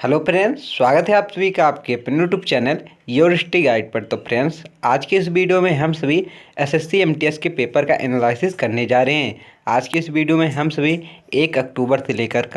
Hello friends, स्वागत है आप सभी का आपके अपने YouTube channel your history guide पर। तो फ्रेंड्स, आज के इस वीडियो में हम सभी एसएससी एमटीएस के पेपर का एनालिसिस करने जा रहे हैं। आज के इस वीडियो में हम सभी 1 अक्टूबर से लेकर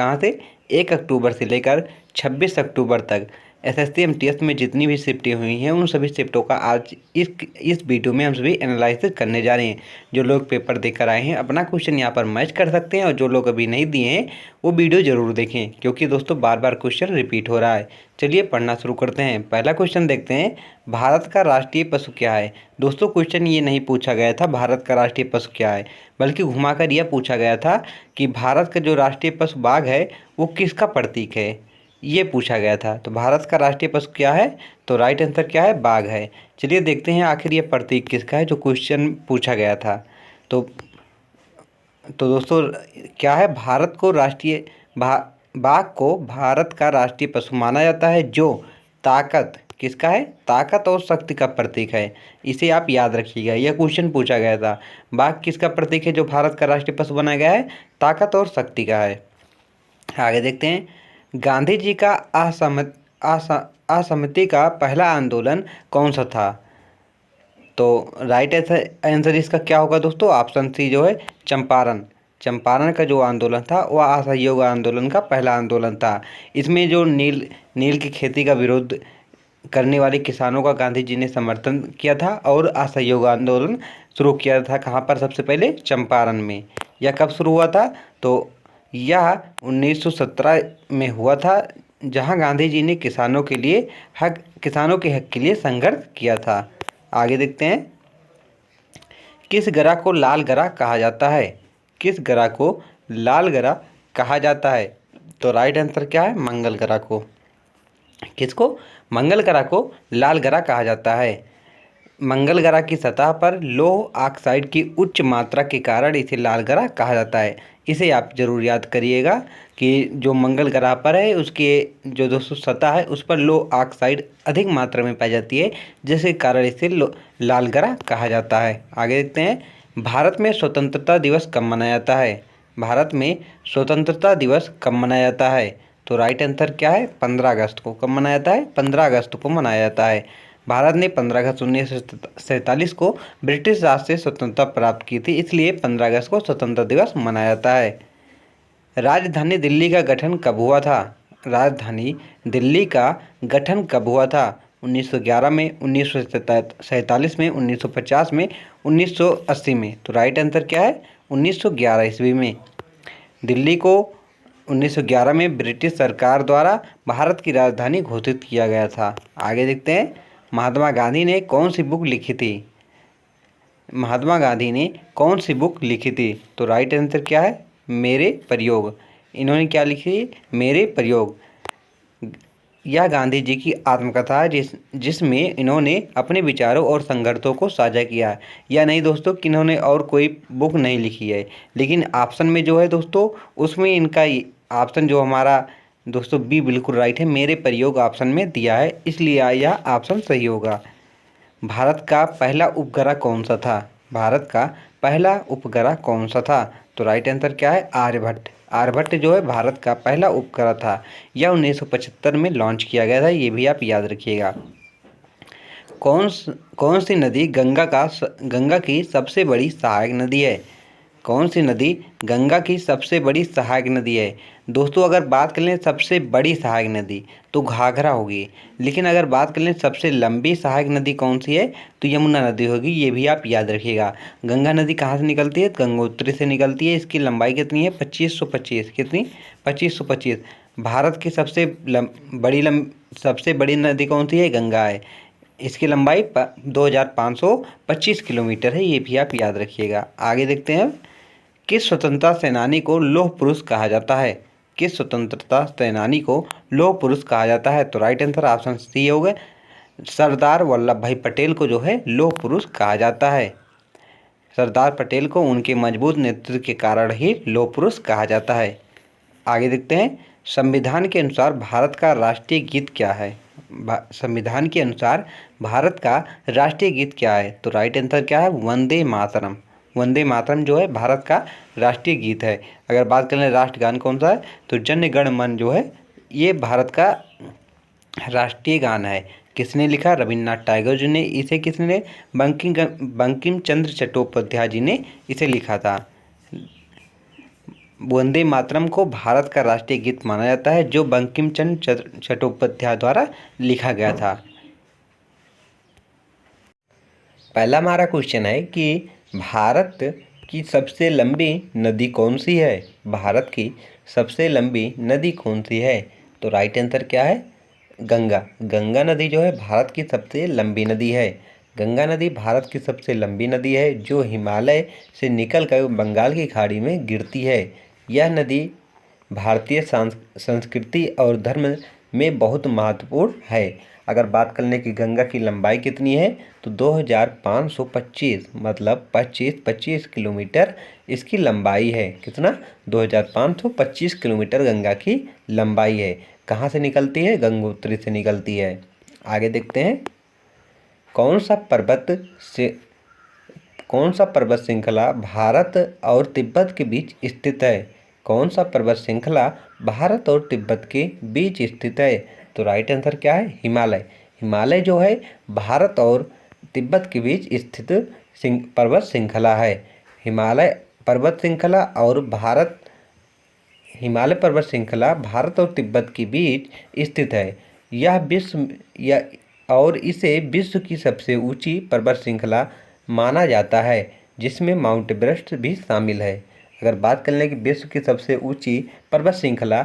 1 अक्टूबर से लेकर 26 अक्टूबर तक एसएससी एमटीएस में जितनी भी शिफ्टें हुई हैं उन सभी शिफ्टों का आज इस वीडियो में हम सभी एनालिसिस करने जा रहे हैं। जो लोग पेपर देकर आए हैं अपना क्वेश्चन यहाँ पर मैच कर सकते हैं, और जो लोग अभी नहीं दिए हैं वो वीडियो ज़रूर देखें, क्योंकि दोस्तों बार बार क्वेश्चन रिपीट हो रहा है। चलिए पढ़ना शुरू करते हैं। पहला क्वेश्चन देखते हैं, भारत का राष्ट्रीय पशु क्या है। दोस्तों क्वेश्चन ये नहीं पूछा गया था भारत का राष्ट्रीय पशु क्या है, बल्कि घुमाकर यह पूछा गया था कि भारत का जो राष्ट्रीय पशु बाघ है वो किसका प्रतीक है, ये पूछा गया था। तो भारत का राष्ट्रीय पशु क्या है, तो राइट आंसर क्या है, बाघ है। चलिए देखते हैं आखिर ये प्रतीक किसका है जो क्वेश्चन पूछा गया था। तो दोस्तों क्या है, भारत को राष्ट्रीय बाघ को भारत का राष्ट्रीय पशु माना जाता है, जो ताकत किसका है, ताकत और शक्ति का प्रतीक है। इसे आप याद रखिएगा, यह क्वेश्चन पूछा गया था। बाघ किसका प्रतीक है जो भारत का राष्ट्रीय पशु बनाया गया है, ताकत और शक्ति का है। आगे देखते हैं, गांधी जी का असहमति का पहला आंदोलन कौन सा था। तो राइट आंसर इसका क्या होगा दोस्तों, ऑप्शन सी जो है चंपारण का जो आंदोलन था वह असहयोग आंदोलन का पहला आंदोलन था। इसमें जो नील की खेती का विरोध करने वाले किसानों का गांधी जी ने समर्थन किया था और असहयोग आंदोलन शुरू किया था। कहाँ पर, सबसे पहले चंपारण में। यह कब शुरू हुआ था, तो यह 1917 में हुआ था, जहां गांधी जी ने किसानों के हक के लिए संघर्ष किया था। आगे देखते हैं, किस ग्रह को लाल ग्रह कहा जाता है। किस ग्रह को लाल ग्रह कहा जाता है, तो राइट आंसर क्या है, मंगल ग्रह को। किसको, मंगल ग्रह को लाल ग्रह कहा जाता है। मंगल ग्रह की सतह पर लौह ऑक्साइड की उच्च मात्रा के कारण इसे लाल ग्रह कहा जाता है। इसे आप जरूर याद करिएगा कि जो मंगल ग्रह पर है उसके जो दोस्तों सतह है उस पर लौह ऑक्साइड अधिक मात्रा में पाई जाती है, जिसके कारण इसे लाल ग्रह कहा जाता है। आगे देखते हैं, भारत में स्वतंत्रता दिवस कब मनाया जाता है। भारत में स्वतंत्रता दिवस कब मनाया जाता है, तो राइट आंसर क्या है, 15 अगस्त को। कब मनाया जाता है, 15 अगस्त को मनाया जाता है। भारत ने 15 अगस्त 1947 को ब्रिटिश राज से स्वतंत्रता प्राप्त की थी, इसलिए 15 अगस्त को स्वतंत्रता दिवस मनाया जाता है। राजधानी दिल्ली का गठन कब हुआ था। राजधानी दिल्ली का गठन कब हुआ था, 1911 में, 1947 में, 1950 में, 1980 में। तो राइट आंसर क्या है, 1911 ईस्वी में। दिल्ली को 1911 में ब्रिटिश सरकार द्वारा भारत की राजधानी घोषित किया गया था। आगे देखते हैं, महात्मा गांधी ने कौन सी बुक लिखी थी। महात्मा गांधी ने कौन सी बुक लिखी थी, तो राइट आंसर क्या है, मेरे प्रयोग। इन्होंने क्या लिखी, मेरे प्रयोग। यह गांधी जी की आत्मकथा है जिसमें इन्होंने अपने विचारों और संघर्षों को साझा किया है। या नहीं दोस्तों कि इन्होंने और कोई बुक नहीं लिखी है, लेकिन ऑप्शन में जो है दोस्तों उसमें इनका ऑप्शन जो हमारा दोस्तों बी बिल्कुल राइट है, मेरे प्रयोग ऑप्शन में दिया है, इसलिए यह ऑप्शन सही होगा। भारत का पहला उपग्रह कौन सा था। भारत का पहला उपग्रह कौन सा था, तो राइट आंसर क्या है, आर्यभट्ट। आर्यभट्ट जो है भारत का पहला उपग्रह था। यह 1975 में लॉन्च किया गया था, ये भी आप याद रखिएगा। कौन सी नदी गंगा की सबसे बड़ी सहायक नदी है। कौन सी नदी गंगा की सबसे बड़ी सहायक नदी है। दोस्तों अगर बात कर लें सबसे बड़ी सहायक नदी तो घाघरा होगी, लेकिन अगर बात कर लें सबसे लंबी सहायक नदी कौन सी है, तो यमुना नदी होगी। ये भी आप याद रखिएगा। गंगा नदी कहाँ से निकलती है, गंगोत्री से निकलती है। इसकी लंबाई कितनी है, 2525। कितनी, 2525। भारत की सबसे बड़ी नदी कौन सी है, गंगा है। इसकी लंबाई 2525 किलोमीटर है, ये भी आप याद रखिएगा। आगे देखते हैं, किस स्वतंत्रता सेनानी को लौह पुरुष कहा जाता है। किस स्वतंत्रता सेनानी को लौह पुरुष कहा जाता है, तो राइट आंसर ऑप्शन सी होगा, सरदार वल्लभ भाई पटेल को जो है लौह पुरुष कहा जाता है। सरदार पटेल को उनके मजबूत नेतृत्व के कारण ही लौह पुरुष कहा जाता है। आगे देखते हैं, संविधान के अनुसार भारत का राष्ट्रीय गीत क्या है। संविधान के अनुसार भारत का राष्ट्रीय गीत क्या है, तो राइट आंसर क्या है, वंदे मातरम। वंदे मातरम जो है भारत का राष्ट्रीय गीत है। अगर बात करें राष्ट्रगान कौन सा है, तो जन गण मन जो है ये भारत का राष्ट्रीय गान है। किसने लिखा? रविन्द्रनाथ टैगोर जी ने। इसे किसने? बंकिम चंद्र चट्टोपाध्याय जी ने इसे लिखा था। वंदे मातरम को भारत का राष्ट्रीय गीत माना जाता है, जो बंकिम चंद्र चट्टोपाध्याय द्वारा लिखा गया था। पहला हमारा क्वेश्चन है कि भारत की सबसे लंबी नदी कौन सी है? भारत की सबसे लंबी नदी कौन सी है? तो राइट आंसर क्या है? गंगा। गंगा नदी जो है भारत की सबसे लंबी नदी है। गंगा नदी भारत की सबसे लंबी नदी है, जो हिमालय से निकलकर बंगाल की खाड़ी में गिरती है। यह नदी भारतीय संस्कृति और धर्म में बहुत महत्वपूर्ण है। अगर बात कर लें कि गंगा की लंबाई कितनी है, तो 2525 मतलब 25 किलोमीटर इसकी लंबाई है। कितना? 2525 किलोमीटर गंगा की लंबाई है। कहाँ से निकलती है? गंगोत्री से निकलती है। आगे देखते हैं, कौन सा पर्वत श्रृंखला भारत और तिब्बत के बीच स्थित है? कौन सा पर्वत श्रृंखला भारत और तिब्बत के बीच स्थित है? तो राइट आंसर क्या है? हिमालय। हिमालय जो है भारत और तिब्बत के बीच स्थित पर्वत श्रृंखला है। हिमालय पर्वत श्रृंखला भारत और तिब्बत के बीच स्थित है। और इसे विश्व की सबसे ऊंची पर्वत श्रृंखला माना जाता है, जिसमें माउंट एवरेस्ट भी शामिल है। अगर बात कर लें कि विश्व की सबसे ऊंची पर्वत श्रृंखला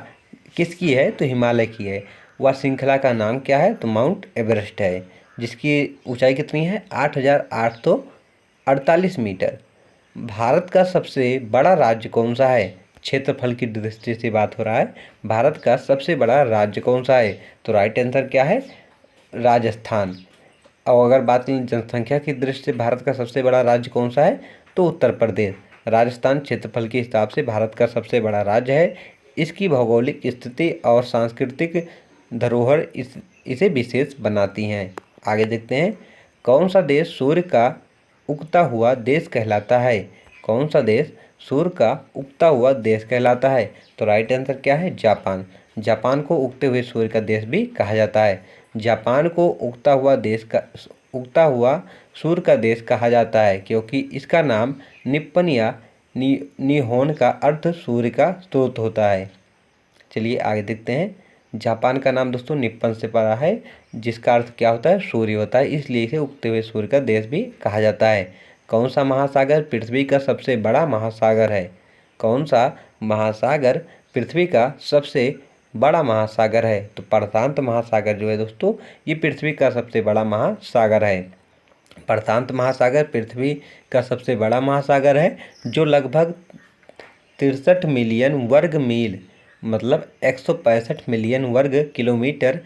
किसकी है, तो हिमालय की है। वह श्रृंखला का नाम क्या है? तो माउंट एवरेस्ट है, जिसकी ऊंचाई कितनी है? 8,848 मीटर। भारत का सबसे बड़ा राज्य कौन सा है? क्षेत्रफल की दृष्टि से बात हो रहा है। भारत का सबसे बड़ा राज्य कौन सा है? तो राइट आंसर क्या है? राजस्थान। और अगर बात करें जनसंख्या की दृष्टि से भारत का सबसे बड़ा राज्य कौन सा है, तो उत्तर प्रदेश। राजस्थान क्षेत्रफल के हिसाब से भारत का सबसे बड़ा राज्य है। इसकी भौगोलिक स्थिति और सांस्कृतिक धरोहर इसे विशेष बनाती हैं। आगे देखते हैं, कौन सा देश सूर्य का उगता हुआ देश कहलाता है? कौन सा देश सूर्य का उगता हुआ देश कहलाता है? तो राइट आंसर क्या है? जापान। जापान को उगते हुए सूर्य का देश भी कहा जाता है। जापान को उगता हुआ सूर्य का देश कहा जाता है, क्योंकि इसका नाम निप्पन या निहोन का अर्थ सूर्य का स्रोत होता है। चलिए आगे देखते हैं, जापान का नाम दोस्तों निप्पन से पड़ा है, जिसका अर्थ क्या होता है? सूर्य होता है, इसलिए इसे उगते हुए सूर्य का देश भी कहा जाता है। कौन सा महासागर पृथ्वी का सबसे बड़ा महासागर है? कौन सा महासागर पृथ्वी का सबसे बड़ा महासागर है? तो प्रशांत महासागर जो है दोस्तों, ये पृथ्वी का सबसे बड़ा महासागर है। प्रशांत महासागर पृथ्वी का सबसे बड़ा महासागर है, जो लगभग 63 मिलियन वर्ग मील मतलब 165 मिलियन वर्ग किलोमीटर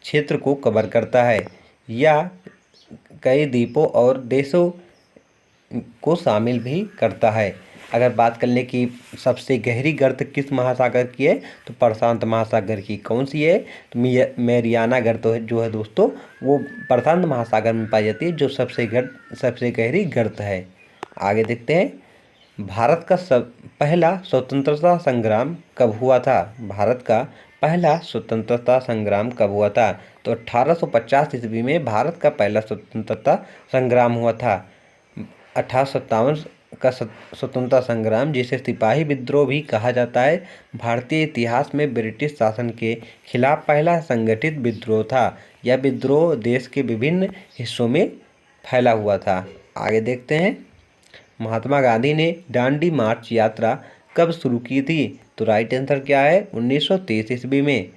क्षेत्र को कवर करता है। यह कई द्वीपों और देशों को शामिल भी करता है। अगर बात कर लें कि सबसे गहरी गर्त किस महासागर की है, तो प्रशांत महासागर की। कौन सी है? तो मैरियाना गर्त जो है दोस्तों, वो प्रशांत महासागर में पाई जाती है, जो सबसे गहरी गर्त है। आगे देखते हैं, भारत का पहला स्वतंत्रता संग्राम कब हुआ था? भारत का पहला स्वतंत्रता संग्राम कब हुआ था? तो 1850 ईस्वी में भारत का पहला स्वतंत्रता संग्राम हुआ था। 1857 का स्वतंत्रता संग्राम, जिसे सिपाही विद्रोह भी कहा जाता है, भारतीय इतिहास में ब्रिटिश शासन के खिलाफ पहला संगठित विद्रोह था। यह विद्रोह देश के विभिन्न हिस्सों में फैला हुआ था। आगे देखते हैं, महात्मा गांधी ने दांडी मार्च यात्रा कब शुरू की थी? तो राइट आंसर क्या है? 1930 ईस्वी में।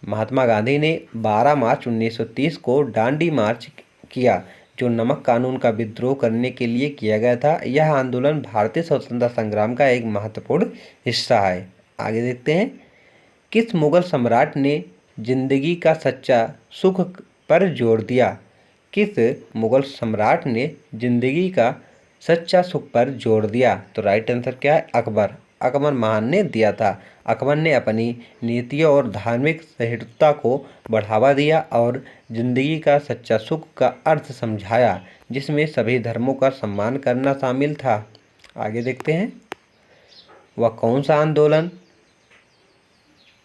महात्मा गांधी ने 12 मार्च 1930 को दांडी मार्च किया, जो नमक कानून का विद्रोह करने के लिए किया गया था। यह आंदोलन भारतीय स्वतंत्रता संग्राम का एक महत्वपूर्ण हिस्सा है। आगे देखते हैं, किस मुगल सम्राट ने जिंदगी का सच्चा सुख पर जोर दिया? किस मुगल सम्राट ने जिंदगी का सच्चा सुख पर जोर दिया? तो राइट आंसर क्या है? अकबर। अकबर महान ने दिया था। अकबर ने अपनी नीतियों और धार्मिक सहिष्णुता को बढ़ावा दिया और जिंदगी का सच्चा सुख का अर्थ समझाया, जिसमें सभी धर्मों का सम्मान करना शामिल था। आगे देखते हैं, वह कौन सा आंदोलन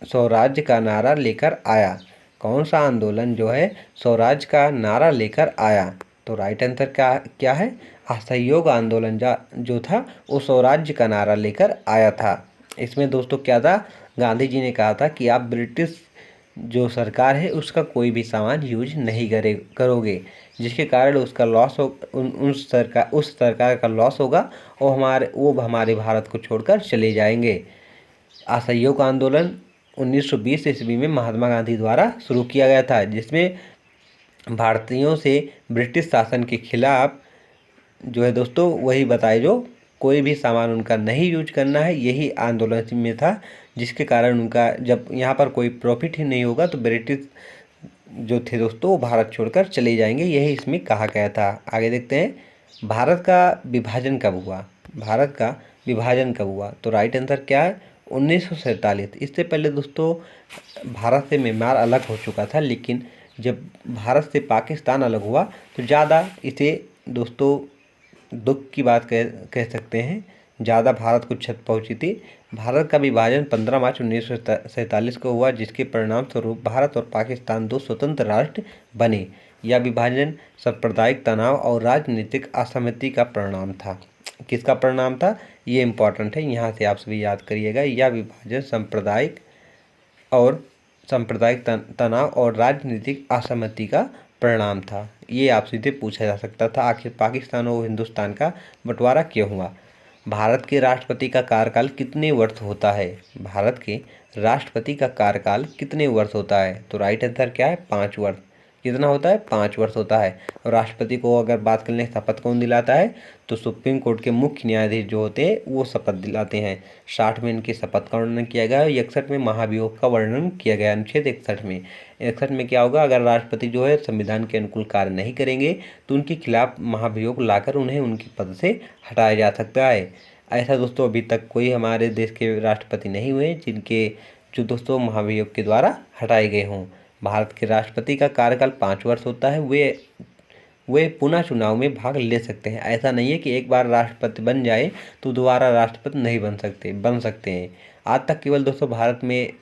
स्वराज्य का नारा लेकर आया? कौन सा आंदोलन जो है स्वराज्य का नारा लेकर आया? तो राइट आंसर क्या क्या है? असहयोग आंदोलन जो था वो स्वराज्य का नारा लेकर आया था। इसमें दोस्तों क्या था, गांधी जी ने कहा था कि आप ब्रिटिश जो सरकार है उसका कोई भी सामान यूज नहीं करोगे, जिसके कारण उसका लॉस हो, उस सरकार का लॉस होगा और वो हमारे भारत को छोड़कर चले जाएंगे। असहयोग आंदोलन 1920 ईस्वी में महात्मा गांधी द्वारा शुरू किया गया था, जिसमें भारतीयों से ब्रिटिश शासन के खिलाफ जो है दोस्तों वही बताए जो कोई भी सामान उनका नहीं यूज करना है, यही आंदोलन में था, जिसके कारण उनका जब यहाँ पर कोई प्रॉफिट ही नहीं होगा तो ब्रिटिश जो थे दोस्तों वो भारत छोड़कर चले जाएंगे, यही इसमें कहा गया था। आगे देखते हैं, भारत का विभाजन कब हुआ? भारत का विभाजन कब हुआ? तो राइट आंसर क्या है? 1947। इससे पहले दोस्तों भारत से म्यांमार अलग हो चुका था, लेकिन जब भारत से पाकिस्तान अलग हुआ तो ज़्यादा इसे दोस्तों दुख की बात कह सकते हैं, ज़्यादा भारत को क्षति पहुंची थी। भारत का विभाजन 15 मार्च 1947 को हुआ, जिसके परिणाम स्वरूप भारत और पाकिस्तान दो स्वतंत्र राष्ट्र बने। यह विभाजन सांप्रदायिक तनाव और राजनीतिक असहमति का परिणाम था। किसका परिणाम था? ये इम्पोर्टेंट है, यहाँ से आप सभी याद करिएगा। यह विभाजन सांप्रदायिक तनाव और राजनीतिक असहमति का परिणाम था। ये आपसे सीधे पूछा जा सकता था, आखिर पाकिस्तान और हिंदुस्तान का बंटवारा क्यों हुआ? भारत के राष्ट्रपति का कार्यकाल कितने वर्ष होता है? भारत के राष्ट्रपति का कार्यकाल कितने वर्ष होता है? तो राइट आंसर क्या है? 5 वर्ष। कितना होता है? 5 वर्ष होता है। और राष्ट्रपति को अगर बात कर लें शपथ कौन दिलाता है, तो सुप्रीम कोर्ट के मुख्य न्यायाधीश जो होते हैं वो शपथ दिलाते हैं। 60 में इनकी शपथ का वर्णन किया गया है। 61 में महाभियोग का वर्णन किया गया, अनुच्छेद 61 में। 61 में क्या होगा, अगर राष्ट्रपति जो है संविधान के अनुकूल कार्य नहीं करेंगे तो उनके खिलाफ महाभियोग लाकर उन्हें उनके पद से हटाया जा सकता है। ऐसा दोस्तों अभी तक कोई हमारे देश के राष्ट्रपति नहीं हुए जो दोस्तों महाभियोग के द्वारा हटाए गए हों। भारत के राष्ट्रपति का कार्यकाल 5 वर्ष होता है। वे पुनः चुनाव में भाग ले सकते हैं। ऐसा नहीं है कि एक बार राष्ट्रपति बन जाए तो दोबारा राष्ट्रपति नहीं बन सकते हैं। आज तक केवल दोस्तों भारत में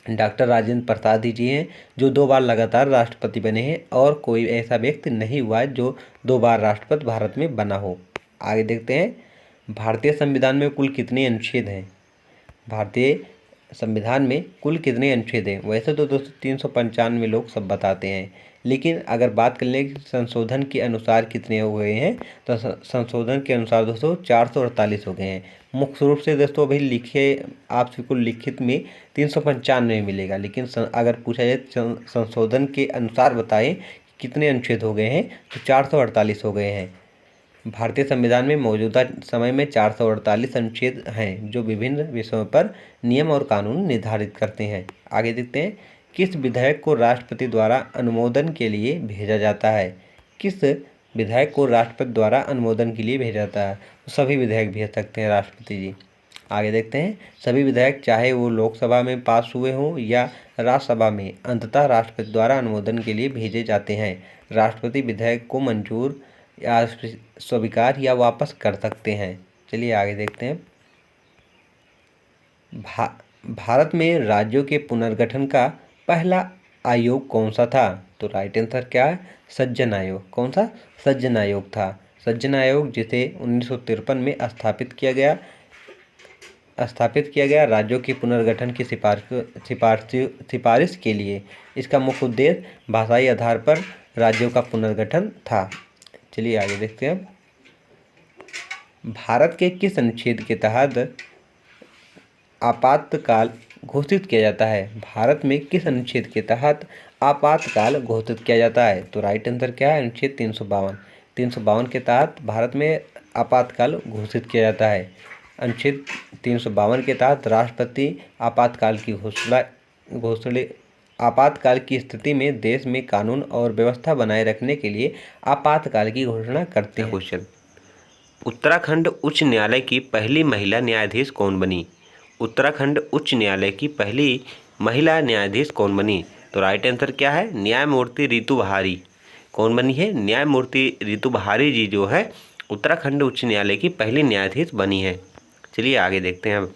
डॉक्टर राजेंद्र प्रसाद जी हैं जो 2 बार लगातार राष्ट्रपति बने हैं, और कोई ऐसा व्यक्ति नहीं हुआ है जो 2 बार राष्ट्रपति भारत में बना हो। आगे देखते हैं, भारतीय संविधान में कुल कितने अनुच्छेद हैं? भारतीय संविधान में कुल कितने अनुच्छेद हैं? वैसे तो दोस्तों 395 लोग सब बताते हैं, लेकिन अगर बात कर लें कि संशोधन के अनुसार कितने हो गए हैं, तो संशोधन के अनुसार दोस्तों 448 हो गए हैं। मुख्य रूप से दोस्तों अभी आपसे कुल लिखित में 395 मिलेगा, लेकिन अगर पूछा जाए संशोधन के अनुसार बताएं कितने अनुच्छेद हो गए हैं, तो 448 हो गए हैं। भारतीय संविधान में मौजूदा समय में 448 अनुच्छेद हैं जो विभिन्न विषयों पर नियम और कानून निर्धारित करते हैं। आगे देखते हैं, किस विधेयक को राष्ट्रपति द्वारा अनुमोदन के लिए भेजा जाता है? किस विधेयक को राष्ट्रपति द्वारा अनुमोदन के लिए भेजा जाता है? तो सभी विधेयक भेज सकते हैं राष्ट्रपति जी। आगे देखते हैं, सभी विधेयक चाहे वो लोकसभा में पास हुए हों या राज्यसभा में अंततः राष्ट्रपति द्वारा अनुमोदन के लिए भेजे जाते हैं। राष्ट्रपति विधेयक को मंजूर या स्वीकार या वापस कर सकते हैं। चलिए आगे देखते हैं, भारत में राज्यों के पुनर्गठन का पहला आयोग कौन सा था? तो राइट आंसर क्या है? सज्जन आयोग। कौन सा? सज्जन आयोग था। सज्जन आयोग जिसे 1953 में स्थापित किया गया राज्यों के पुनर्गठन की सिफारिश के लिए। इसका मुख्य उद्देश्य भाषाई आधार पर राज्यों का पुनर्गठन था। चलिए आगे देखते हैं, भारत के किस अनुच्छेद के तहत आपातकाल घोषित किया जाता है? भारत में किस अनुच्छेद के तहत आपातकाल घोषित किया जाता है? तो राइट आंसर क्या है? अनुच्छेद 352। 352 के तहत भारत में आपातकाल घोषित किया जाता है। अनुच्छेद 352 के तहत राष्ट्रपति आपातकाल की स्थिति में देश में कानून और व्यवस्था बनाए रखने के लिए आपातकाल की घोषणा करते हैं। क्वेश्चन, उत्तराखंड उच्च न्यायालय की पहली महिला न्यायाधीश कौन बनी? उत्तराखंड उच्च न्यायालय की पहली महिला न्यायाधीश कौन बनी? तो राइट आंसर क्या है? न्यायमूर्ति रितु बहारी। कौन बनी है? न्यायमूर्ति रितु बहारी जी जो है उत्तराखंड उच्च न्यायालय की पहली न्यायाधीश बनी है। चलिए आगे देखते हैं, अब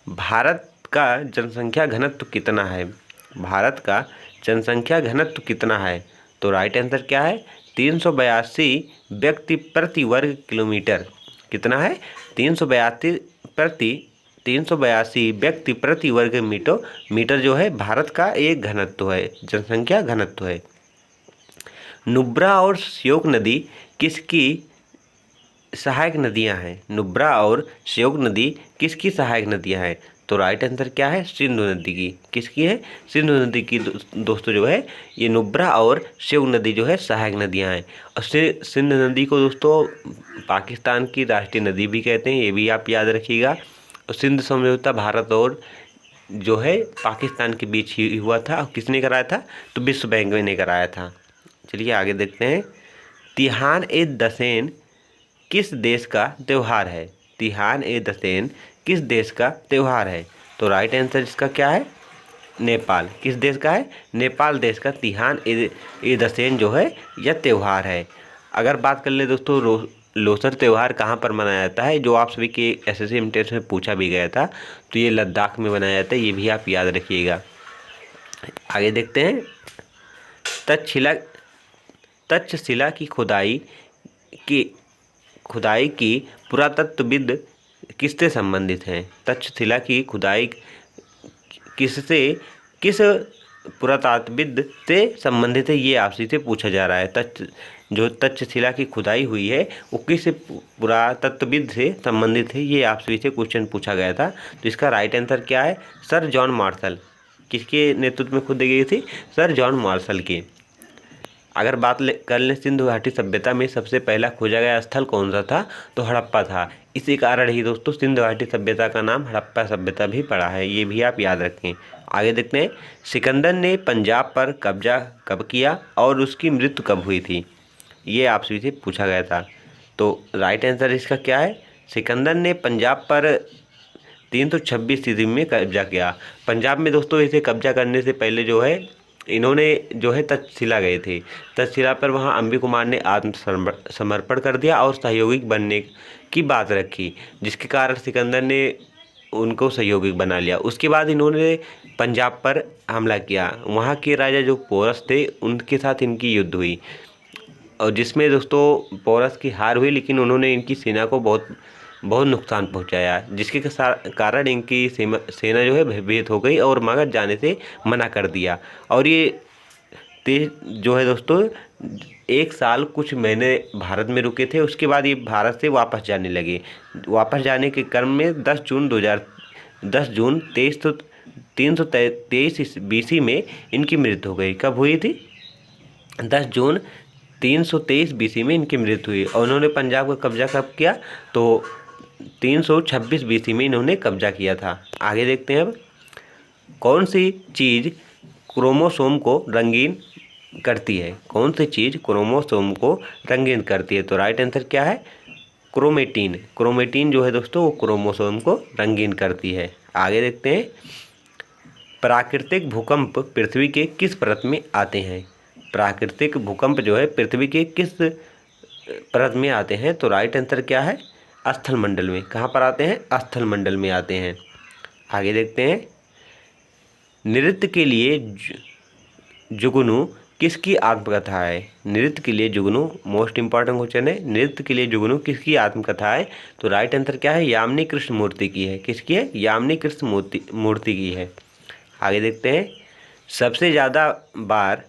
भारत का जनसंख्या घनत्व कितना है? भारत का जनसंख्या घनत्व कितना है? तो राइट आंसर क्या है? 382 व्यक्ति प्रति वर्ग किलोमीटर। कितना है? 382 व्यक्ति प्रति वर्ग मीटर जो है भारत का एक घनत्व है, जनसंख्या घनत्व है। नुब्रा और श्योक नदी किसकी सहायक नदियां हैं? नुब्रा और श्योक नदी किसकी सहायक नदियां हैं? तो राइट आंसर क्या है? सिंधु नदी की। किसकी है? सिंधु नदी की दोस्तों जो है ये नुब्रा और श्योक नदी जो है सहायक नदियां हैं। और सिंधु नदी को दोस्तों पाकिस्तान की राष्ट्रीय नदी भी कहते हैं, ये भी आप याद रखिएगा। और सिंधु समझौता भारत और जो है पाकिस्तान के बीच ही हुआ था। और किसने कराया था? तो विश्व बैंक ने कराया था। चलिए आगे देखते हैं। तिहान ए दसेन किस देश का त्यौहार है? तिहान ए दसेन किस देश का त्यौहार है? तो राइट आंसर इसका क्या है? नेपाल। किस देश का है? नेपाल देश का तिहान ए दसेन जो है यह त्यौहार है। अगर बात कर ले दोस्तों लोसर त्यौहार कहाँ पर मनाया जाता है, जो आप सभी के एसएससी एमटीएस में पूछा भी गया था, तो ये लद्दाख में मनाया जाता है, ये भी आप याद रखिएगा। आगे देखते हैं। तक्षशिला की खुदाई की पुरातत्वविद किससे संबंधित हैं? तक्षशिला की खुदाई किस पुरातत्वविद से संबंधित है, ये आपसे से पूछा जा रहा है। तक्षशिला की खुदाई हुई है वो किस पुरातत्वविद से संबंधित है, ये आपसे से क्वेश्चन पूछा गया था। तो इसका राइट आंसर क्या है? Sir John Marshall. किसके नेतृत्व में खुदाई गई थी? सर जॉन मार्शल की। अगर बात कर लें सिंधु घाटी सभ्यता में सबसे पहला खोजा गया स्थल कौन सा था? तो हड़प्पा था। इसी कारण ही दोस्तों सिंधु घाटी सभ्यता का नाम हड़प्पा सभ्यता भी पड़ा है, ये भी आप याद रखें। आगे देखते हैं। सिकंदर ने पंजाब पर कब्जा कब किया और उसकी मृत्यु कब हुई थी? ये आपसे से पूछा गया था। तो राइट आंसर इसका क्या है? सिकंदर ने पंजाब पर 326 ईस्वी में कब्जा किया। पंजाब में दोस्तों इसे कब्जा करने से पहले जो है इन्होंने जो है तक्षशिला गए थे। तक्षशिला पर वहाँ अंबी कुमार ने आत्मसमर्पण कर दिया और सहयोगी बनने की बात रखी, जिसके कारण सिकंदर ने उनको सहयोगी बना लिया। उसके बाद इन्होंने पंजाब पर हमला किया। वहाँ के राजा जो पोरस थे उनके साथ इनकी युद्ध हुई, और जिसमें दोस्तों पोरस की हार हुई, लेकिन उन्होंने इनकी सेना को बहुत नुकसान पहुंचाया, जिसके कारण इनकी सेना जो है भयभीत हो गई और मगध जाने से मना कर दिया। और ये जो है दोस्तों 1 साल कुछ महीने भारत में रुके थे। उसके बाद ये भारत से वापस जाने लगे। वापस जाने के क्रम में 10 जून 323 BC में इनकी मृत्यु हो गई। कब हुई थी? 10 जून 323 BC में इनकी मृत्यु हुई। और उन्होंने पंजाब का कब्जा कब किया? तो 326 BC में इन्होंने कब्जा किया था। आगे देखते हैं। अब कौन सी चीज़ क्रोमोसोम को रंगीन करती है? कौन सी चीज़ क्रोमोसोम को रंगीन करती है? तो राइट आंसर क्या है? क्रोमेटिन। क्रोमेटिन जो है दोस्तों वो क्रोमोसोम को रंगीन करती है। आगे देखते हैं। प्राकृतिक भूकंप पृथ्वी के किस परत में आते हैं? प्राकृतिक भूकंप जो है पृथ्वी के किस परत में आते हैं? तो राइट आंसर क्या है? स्थल मंडल में। कहाँ पर आते हैं? स्थल मंडल में आते हैं। आगे देखते हैं। नृत्य के लिए जुगनू किसकी आत्मकथा है? नृत्य के लिए जुगनू मोस्ट इंपॉर्टेंट क्वेश्चन है। नृत्य के लिए जुगनू किसकी आत्मकथा है? तो राइट आंसर क्या है? यामिनी कृष्ण मूर्ति की है। किसकी है? यामिनी कृष्ण मूर्ति की है। आगे देखते हैं। सबसे ज़्यादा बार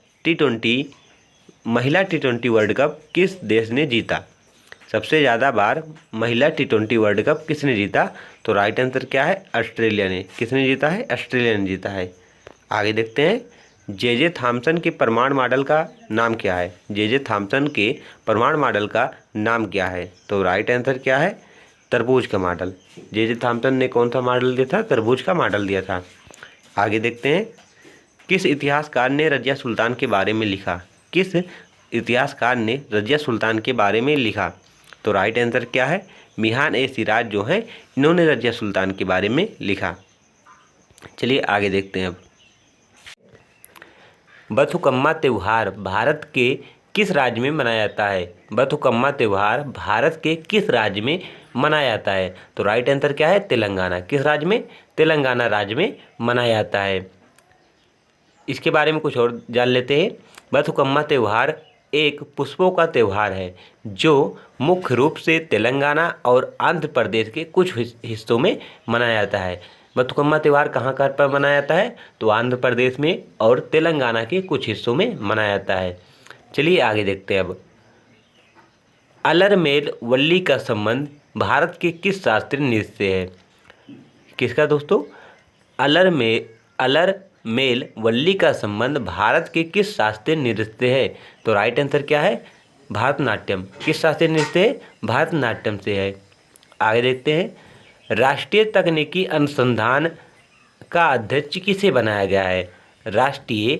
महिला T20 वर्ल्ड कप किस देश ने जीता? सबसे ज़्यादा बार महिला T20 वर्ल्ड कप किसने जीता? तो राइट आंसर क्या है? ऑस्ट्रेलिया ने। किसने जीता है? ऑस्ट्रेलिया ने जीता है। आगे देखते हैं। जे थॉम्सन के परमाणु मॉडल का नाम क्या है? जे थॉम्सन के परमाणु मॉडल का नाम क्या है? तो राइट आंसर क्या है? तरबूज का मॉडल। जे थॉम्सन ने कौन सा मॉडल दिया था? तरबूज का मॉडल दिया था। आगे देखते हैं। किस इतिहासकार ने रजिया सुल्तान के बारे में लिखा? किस इतिहासकार ने रजिया सुल्तान के बारे में लिखा? तो राइट आंसर क्या है? मिहान ए सिराज जो है इन्होंने रजिया सुल्तान के बारे में लिखा। चलिए आगे देखते हैं। अब बथुकम्मा त्यौहार भारत के किस राज्य में मनाया जाता है? बथुकम्मा त्यौहार भारत के किस राज्य में मनाया जाता है? तो राइट आंसर क्या है? तेलंगाना। किस राज्य में? तेलंगाना राज्य में मनाया जाता है। इसके बारे में कुछ और जान लेते हैं। बथुकम्मा त्यौहार एक पुष्पों का त्यौहार है जो मुख्य रूप से तेलंगाना और आंध्र प्रदेश के कुछ हिस्सों में मनाया जाता है। बथुकम्मा त्यौहार कहाँ कहाँ पर मनाया जाता है? तो आंध्र प्रदेश में और तेलंगाना के कुछ हिस्सों में मनाया जाता है। चलिए आगे देखते हैं अब। अलरमेल वल्ली का संबंध भारत के किस शास्त्रीय नृत्य से है? किसका दोस्तों? अलरमेल वल्ली का संबंध भारत के किस शास्त्रीय नृत्य से है? तो राइट आंसर क्या है? भारतनाट्यम। किस शास्त्रीय नृत्य से? भारतनाट्यम से है। आगे देखते हैं। राष्ट्रीय तकनीकी अनुसंधान का अध्यक्ष किसे बनाया गया है? राष्ट्रीय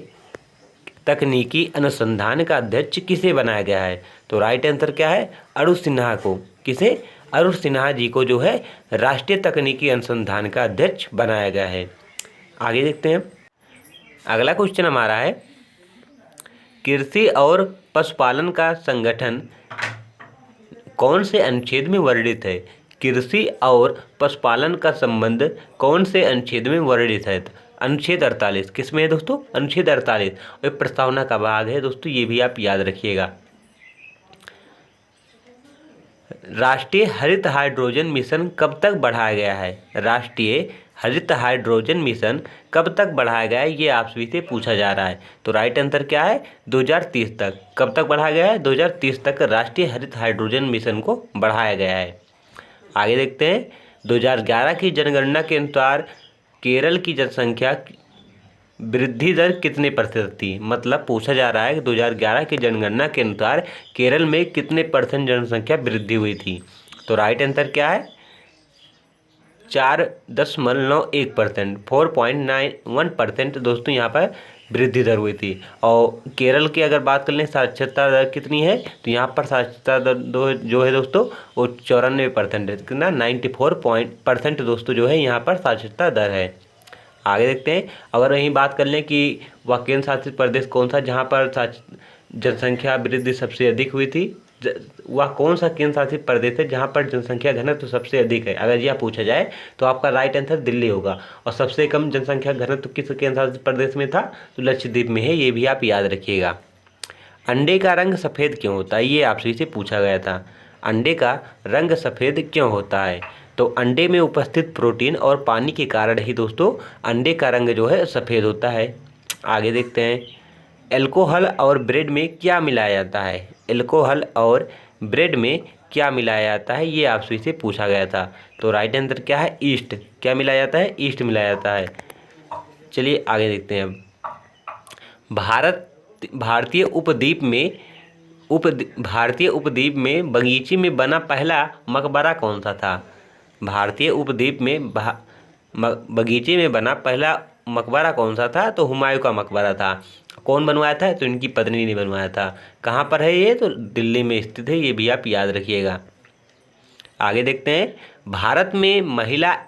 तकनीकी अनुसंधान का अध्यक्ष किसे बनाया गया है? तो राइट आंसर क्या है? अरुण सिन्हा को। किसे? अरुण सिन्हा जी को जो है राष्ट्रीय तकनीकी अनुसंधान का अध्यक्ष बनाया गया है। आगे देखते हैं। अगला क्वेश्चन हमारा है, कृषि और पशुपालन का संगठन कौन से अनुच्छेद में वर्णित है? कृषि और पशुपालन का संबंध कौन से अनुच्छेद में वर्णित है? अनुच्छेद 48। किस में है दोस्तों? अनुच्छेद 48। और प्रस्तावना का भाग है दोस्तों, ये भी आप याद रखिएगा। राष्ट्रीय हरित हाइड्रोजन मिशन कब तक बढ़ाया गया है? राष्ट्रीय हरित हाइड्रोजन मिशन कब तक बढ़ाया गया है, ये आपसे से पूछा जा रहा है। तो राइट आंसर क्या है? 2030 तक। कब तक बढ़ाया गया है? 2030 तक राष्ट्रीय हरित हाइड्रोजन मिशन को बढ़ाया गया है। आगे देखते हैं। 2011 की जनगणना के अनुसार केरल की जनसंख्या वृद्धि दर कितने प्रतिशत थी? मतलब पूछा जा रहा है कि 2011 की जनगणना के अनुसार केरल में कितने परसेंट जनसंख्या वृद्धि हुई थी? तो राइट आंसर क्या है? 4.91%, 4.91% दोस्तों यहाँ पर वृद्धि दर हुई थी। और केरल की अगर बात कर लें साक्षरता दर कितनी है, तो यहाँ पर साक्षरता दर जो है दोस्तों वो 94% है। कितना? 94% दोस्तों जो है यहाँ पर साक्षरता दर है। आगे देखते हैं। अगर वहीं बात कर लें कि वह केंद्र शासित प्रदेश कौन सा जहाँ पर जनसंख्या वृद्धि सबसे अधिक हुई थी, वह कौन सा केंद्र शासित प्रदेश है जहाँ पर जनसंख्या घनत्व सबसे अधिक है? अगर यह पूछा जाए तो आपका राइट आंसर दिल्ली होगा। और सबसे कम जनसंख्या घनत्व किस केंद्र शासित प्रदेश में था? तो लक्षद्वीप में है। ये भी आप याद रखिएगा। अंडे का रंग सफ़ेद क्यों होता है? ये आपसे से पूछा गया था। अंडे का रंग सफ़ेद क्यों होता है? तो अंडे में उपस्थित प्रोटीन और पानी के कारण ही दोस्तों अंडे का रंग जो है सफ़ेद होता है। आगे देखते हैं। अल्कोहल और ब्रेड में क्या मिलाया जाता है? अल्कोहल और ब्रेड में क्या मिलाया जाता है, ये आपसे से पूछा गया था। तो राइट आंसर क्या है? ईस्ट। क्या मिलाया जाता है? ईस्ट मिलाया जाता है। चलिए आगे देखते हैं। अब भारतीय उपद्वीप में बगीचे में बना पहला मकबरा कौन सा था? भारतीय उपद्वीप में बगीचे में बना पहला मकबरा कौन सा था? तो हुमायूं का मकबरा था। कौन बनवाया था? तो इनकी पत्नी ने बनवाया था। कहाँ पर है ये? तो दिल्ली में स्थित है। ये भी आप याद रखिएगा। आगे देखते हैं। भारत में महिला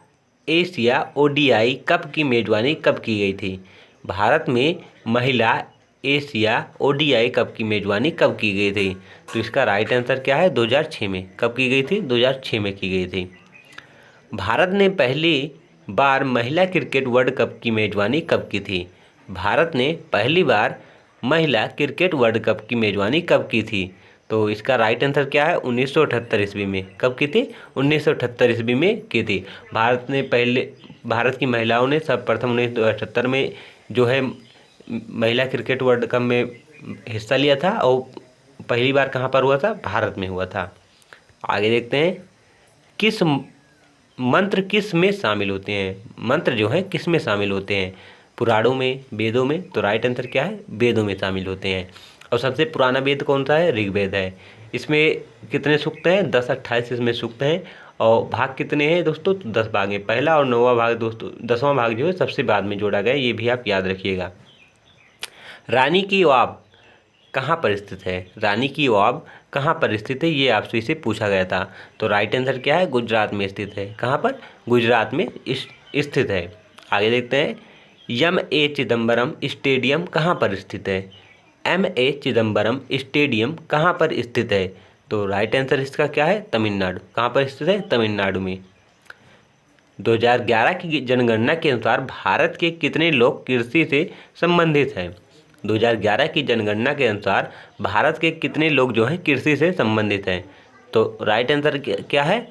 एशिया ओडीआई कप की मेजबानी कब की गई थी? भारत में महिला एशिया ओडीआई कप की मेजबानी कब की गई थी? तो इसका राइट आंसर क्या है? 2006 में। कब की गई थी? 2006 में की गई थी। भारत ने पहली बार महिला क्रिकेट वर्ल्ड कप की मेजबानी कब की थी? भारत ने पहली बार महिला क्रिकेट वर्ल्ड कप की मेजबानी कब की थी? तो इसका राइट आंसर क्या है? 1978 ईस्वी में। कब की थी? 1978 ईस्वी में की थी। भारत की महिलाओं ने सर्वप्रथम 1978 में जो है महिला क्रिकेट वर्ल्ड कप में हिस्सा लिया था। और पहली बार कहाँ पर हुआ था? भारत में हुआ था। आगे देखते हैं। मंत्र किस में शामिल होते हैं? मंत्र जो है किस में शामिल होते हैं? पुराणों में, वेदों में। तो राइट आंसर क्या है? वेदों में शामिल होते हैं। और सबसे पुराना वेद कौन सा है? ऋग्वेद है। इसमें कितने सूक्त हैं? 10-28 इसमें सूक्त हैं। और भाग कितने हैं दोस्तों? तो 10 भाग हैं। पहला और 9वां भाग दोस्तों, 10वां भाग जो है सबसे बाद में जोड़ा गया। ये भी आप याद रखिएगा। रानी की वाव कहाँ पर स्थित है? रानी की वाव कहाँ पर स्थित है, ये आपसे इसे पूछा गया था। तो राइट आंसर क्या है? गुजरात में स्थित है। कहाँ पर? गुजरात में स्थित है। आगे देखते हैं। एम ए चिदम्बरम स्टेडियम कहाँ पर स्थित है? M.A. चिदम्बरम स्टेडियम कहाँ पर स्थित है? तो राइट आंसर इसका क्या है? तमिलनाडु। कहाँ पर स्थित है? तमिलनाडु में। 2011 की जनगणना के अनुसार भारत के कितने लोग कृषि से संबंधित हैं? 2011 की जनगणना के अनुसार भारत के कितने लोग जो हैं कृषि से संबंधित हैं? तो राइट आंसर क्या है?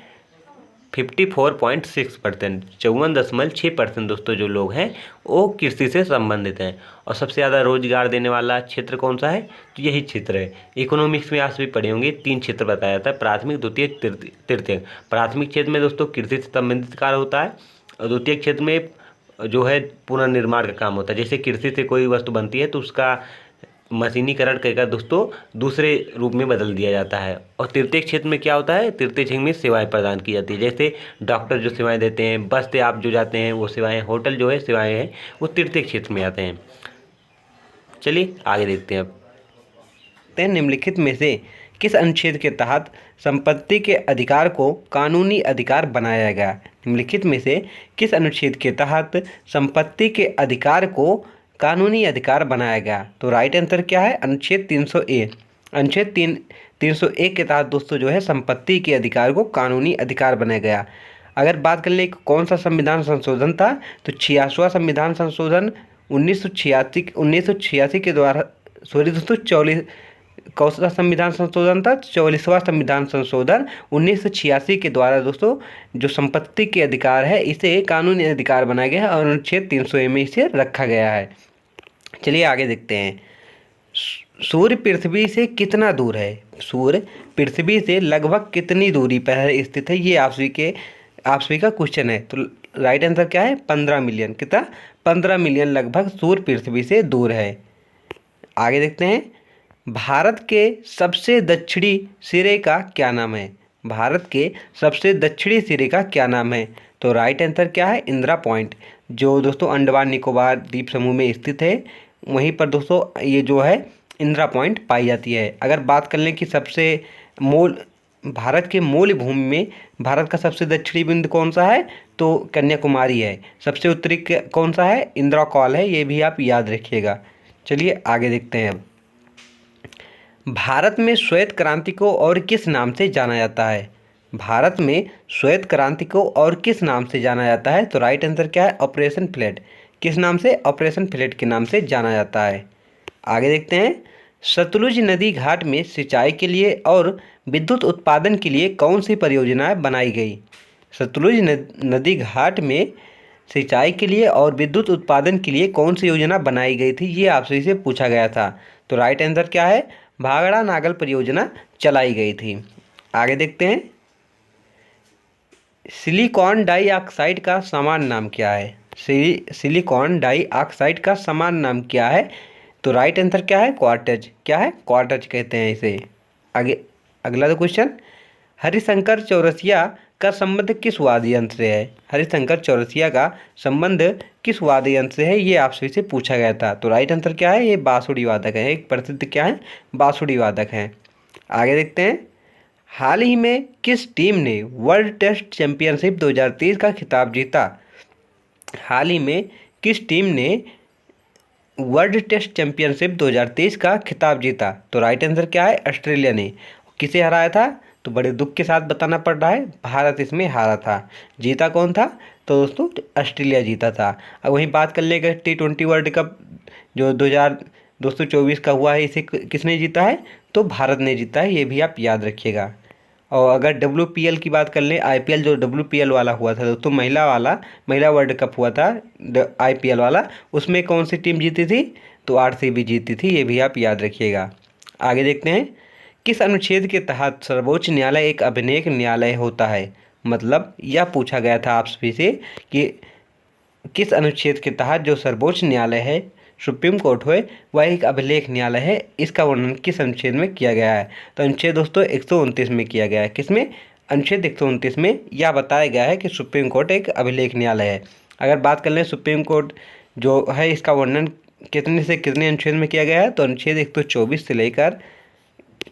54.6%, 54.6% दोस्तों जो लोग हैं वो कृषि से संबंधित हैं। और सबसे ज़्यादा रोजगार देने वाला क्षेत्र कौन सा है? तो यही क्षेत्र है। इकोनॉमिक्स में आज भी पढ़े होंगे, 3 क्षेत्र बताया जाता है, प्राथमिक, द्वितीयक, तृतीयक। प्राथमिक क्षेत्र में दोस्तों कृषि से संबंधित कार्य होता है, और द्वितीयक क्षेत्र में जो है पुनर्निर्माण का काम होता है। जैसे कृषि से कोई वस्तु बनती है तो उसका मशीनीकरण करके दोस्तों दूसरे रूप में बदल दिया जाता है। और तृतीय क्षेत्र में क्या होता है? तृतीय क्षेत्र में सेवाएं प्रदान की जाती है, जैसे डॉक्टर जो सेवाएं देते हैं, बस से आप जो जाते हैं वो सेवाएं, होटल जो है सेवाएं हैं, वो तृतीय क्षेत्र में आते हैं। चलिए आगे देखते हैं अब। निम्नलिखित में से किस अनुच्छेद के तहत संपत्ति के अधिकार को कानूनी अधिकार बनाया गया? निम्नलिखित में से किस अनुच्छेद के तहत संपत्ति के अधिकार को कानूनी अधिकार बनाया गया? तो राइट आंसर क्या है? अनुच्छेद 300A। अनुच्छेद 301 के तहत दोस्तों जो है संपत्ति के अधिकार को कानूनी अधिकार बनाया गया। अगर बात कर ले कौन सा संविधान संशोधन था, तो 86वां संविधान संशोधन 1986 के द्वारा, सॉरी दोस्तों, 44 कौन सा संविधान संशोधन था? 44वां संविधान संशोधन 1986 के द्वारा दोस्तों जो संपत्ति के अधिकार है इसे कानूनी अधिकार बनाया गया है और अनुच्छेद 300A में इसे रखा गया है। चलिए आगे देखते हैं। सूर्य पृथ्वी से कितना दूर है? सूर्य पृथ्वी से लगभग कितनी दूरी पर स्थित है? ये आप सभी का क्वेश्चन है। तो राइट आंसर क्या है? 15 मिलियन। कितना? 15 मिलियन लगभग सूर्य पृथ्वी से दूर है। आगे देखते हैं। भारत के सबसे दक्षिणी सिरे का क्या नाम है? भारत के सबसे दक्षिणी सिरे का क्या नाम है? तो राइट आंसर क्या है? इंदिरा पॉइंट, जो दोस्तों अंडमान निकोबार द्वीप समूह में स्थित है। वहीं पर दोस्तों ये जो है इंदिरा पॉइंट पाई जाती है। अगर बात कर लें कि सबसे भारत के मूल भूमि में भारत का सबसे दक्षिणी बिंदु कौन सा है? तो कन्याकुमारी है। सबसे उत्तरी कौन सा है? इंदिरा कॉल है। ये भी आप याद रखिएगा। चलिए आगे देखते हैं। अब भारत में श्वेत क्रांति को और किस नाम से जाना जाता है? भारत में श्वेत क्रांति को और किस नाम से जाना जाता है? तो राइट आंसर क्या है? Operation flood. किस नाम से? ऑपरेशन फ्लड के नाम से जाना जाता है। आगे देखते हैं। सतलुज नदी घाट में सिंचाई के लिए और विद्युत उत्पादन के लिए कौन सी परियोजनाएं बनाई गई? सतलुज नदी घाट में सिंचाई के लिए और विद्युत उत्पादन के लिए कौन सी योजना बनाई गई थी? ये आपसे से पूछा गया था। तो राइट आंसर क्या है? भाखड़ा नागल परियोजना चलाई गई थी। आगे देखते हैं। सिलिकॉन डाइऑक्साइड का सामान्य नाम क्या है? सिलिकॉन डाइऑक्साइड का सामान्य नाम क्या है? तो राइट आंसर क्या है? क्वार्टज। क्या है? क्वार्टज कहते हैं इसे। आगे अगला तो क्वेश्चन। हरिशंकर चौरसिया का संबंध किस वाद्य यंत्र से है? हरिशंकर चौरसिया का संबंध किस वाद्य यंत्र से है? ये आपसे से पूछा गया था। तो राइट आंसर क्या है? ये बांसुरी वादक है। एक प्रसिद्ध क्या है? बांसुरी वादक है। आगे देखते हैं। हाल ही में किस टीम ने वर्ल्ड टेस्ट चैंपियनशिप 2023 का खिताब जीता? हाल ही में किस टीम ने वर्ल्ड टेस्ट चैंपियनशिप 2023 का खिताब जीता? तो राइट आंसर क्या है? ऑस्ट्रेलिया ने। किसे हराया था? तो बड़े दुख के साथ बताना पड़ रहा है, भारत इसमें हारा था। जीता कौन था? तो दोस्तों ऑस्ट्रेलिया जीता था। अब वहीं बात कर लेगा T20 वर्ल्ड कप जो 2024 का हुआ है, इसे किसने जीता है? तो भारत ने जीता है। ये भी आप याद रखिएगा। और अगर WPL की बात कर लें, IPL जो WPL वाला हुआ था दोस्तों, महिला वर्ल्ड कप हुआ था IPL वाला, उसमें कौन सी टीम जीती थी? तो RCB जीती थी। ये भी आप याद रखिएगा। आगे देखते हैं। किस अनुच्छेद के तहत सर्वोच्च न्यायालय एक अभिलेख न्यायालय होता है? मतलब यह पूछा गया था आप सभी से कि किस अनुच्छेद के तहत जो सर्वोच्च न्यायालय है, सुप्रीम कोर्ट है, वह एक अभिलेख न्यायालय है। इसका वर्णन किस अनुच्छेद में किया गया है? तो अनुच्छेद दोस्तों 129 में किया गया है। किसमें? अनुच्छेद 129 में यह बताया गया है कि सुप्रीम कोर्ट एक अभिलेख न्यायालय है। अगर बात कर लें सुप्रीम कोर्ट जो है, इसका वर्णन कितने से कितने अनुच्छेद में किया गया है? तो अनुच्छेद 124 से लेकर,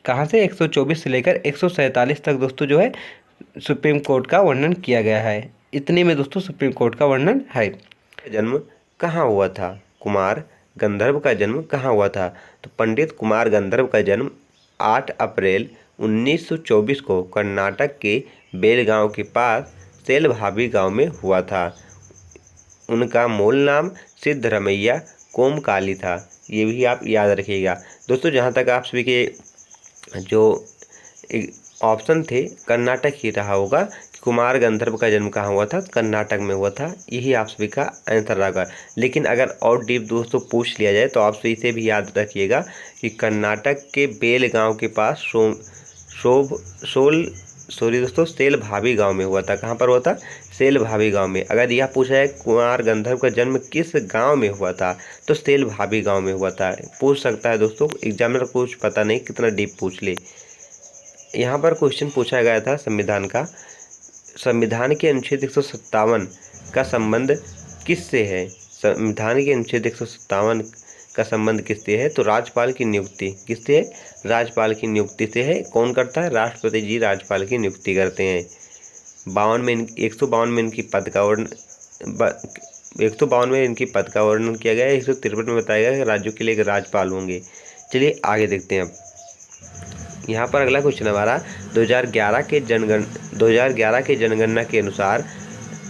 कहाँ से? 124 से लेकर 147 तक दोस्तों जो है सुप्रीम कोर्ट का वर्णन किया गया है। इतने में दोस्तों सुप्रीम कोर्ट का वर्णन है। जन्म कहाँ हुआ था? कुमार गंधर्व का जन्म कहाँ हुआ था? तो पंडित कुमार गंधर्व का जन्म 8 अप्रैल 1924 को कर्नाटक के बेलगांव के पास सेलभावी गांव में हुआ था। उनका मूल नाम सिद्धरमैया कोमकाली था। ये भी आप याद रखिएगा दोस्तों। जहाँ तक आप सभी के जो ऑप्शन थे कर्नाटक ही रहा होगा कि कुमार गंधर्व का जन्म कहाँ हुआ था? कर्नाटक में हुआ था। यही आप सभी का आंसर रहेगा। लेकिन अगर और डीप दोस्तों पूछ लिया जाए तो आप सभी इसे भी याद रखिएगा कि कर्नाटक के बेलगांव के पास सेलभावी गांव में हुआ था। कहाँ पर हुआ था? सेलभावी गांव में। अगर यह पूछा है कुमार गंधर्व का जन्म किस गांव में हुआ था तो सेलभावी गांव में हुआ था। पूछ सकता है दोस्तों, एग्जामिनर कुछ पता नहीं कितना डीप पूछ ले। यहाँ पर क्वेश्चन पूछा गया था संविधान का। संविधान के अनुच्छेद 157 का संबंध किससे है? संविधान के अनुच्छेद 157 का संबंध किससे है? तो राज्यपाल की नियुक्ति किससे है? राज्यपाल की नियुक्ति से है। कौन करता है? राष्ट्रपति जी राज्यपाल की नियुक्ति करते हैं। 152 में इनकी पद का वर्णन 152 में इनकी पद का वर्णन किया गया है। 153 में बताया गया कि राज्यों के लिए एक राज्यपाल होंगे। चलिए आगे देखते हैं। अब यहाँ पर अगला क्वेश्चन हमारा 2011 के जनगणना के अनुसार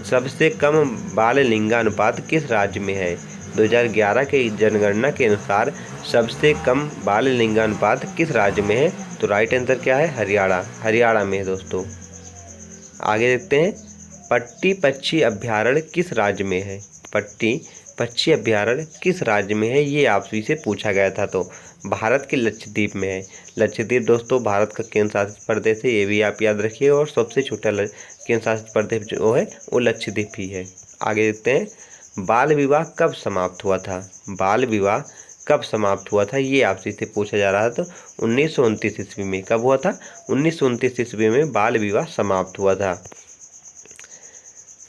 सबसे कम बाल लिंगानुपात किस राज्य में है? 2011 के जनगणना के अनुसार सबसे कम बाल लिंगानुपात किस राज्य में है? तो राइट आंसर क्या है? हरियाणा में है दोस्तों। आगे देखते हैं। पट्टी पक्षी अभ्यारण्य किस राज्य में है? पट्टी पक्षी अभ्यारण्य किस राज्य में है? ये आपसे से पूछा गया था। तो भारत के लक्षद्वीप में है। लक्षद्वीप दोस्तों भारत का केंद्र शासित प्रदेश है। ये भी आप याद रखिए। और सबसे छोटा केंद्र शासित प्रदेश जो है वो लक्षद्वीप ही है। आगे देखते हैं। बाल विवाह कब समाप्त हुआ था? बाल विवाह कब समाप्त हुआ था? ये आपसे से पूछा जा रहा था। तो 1929 ईस्वी में। कब हुआ था? 1929 ईस्वी में बाल विवाह समाप्त हुआ था।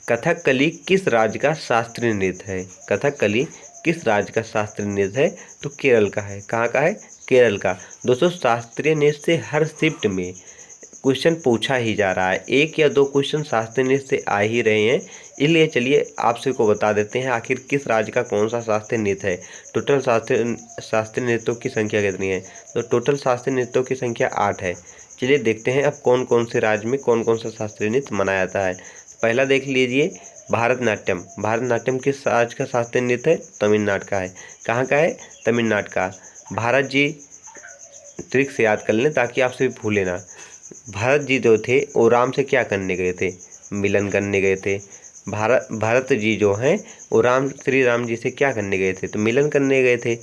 कथकली किस राज्य का शास्त्रीय नृत्य है? कथकली किस राज्य का शास्त्रीय नृत्य है? तो केरल का है। कहाँ का है? केरल का। दोस्तों शास्त्रीय नृत्य से हर शिफ्ट में क्वेश्चन पूछा ही जा रहा है। एक या दो क्वेश्चन शास्त्रीय नृत्य से आ ही रहे हैं। इसलिए चलिए आप सभी को बता देते हैं आखिर किस राज्य का कौन सा शास्त्रीय नृत्य है। टोटल शास्त्रीय नृत्यों की संख्या कितनी है? तो टोटल शास्त्रीय नृत्यों की संख्या 8 है। चलिए देखते हैं अब कौन कौन से राज्य में कौन कौन सा शास्त्रीय नृत्य मनाया जाता है। पहला देख लीजिए भारतनाट्यम। भारतनाट्यम किस राज्य का शास्त्रीय नृत्य है? तमिलनाडु का है। कहाँ का है? तमिलनाडु का। भारत जी ट्रिक से याद कर लें ताकि आप सभी भूलें ना। भारत जी जो थे वो राम से क्या करने गए थे? मिलन करने गए थे। भरत जी जो हैं वो श्री राम जी से क्या करने गए थे? तो मिलन करने गए थे।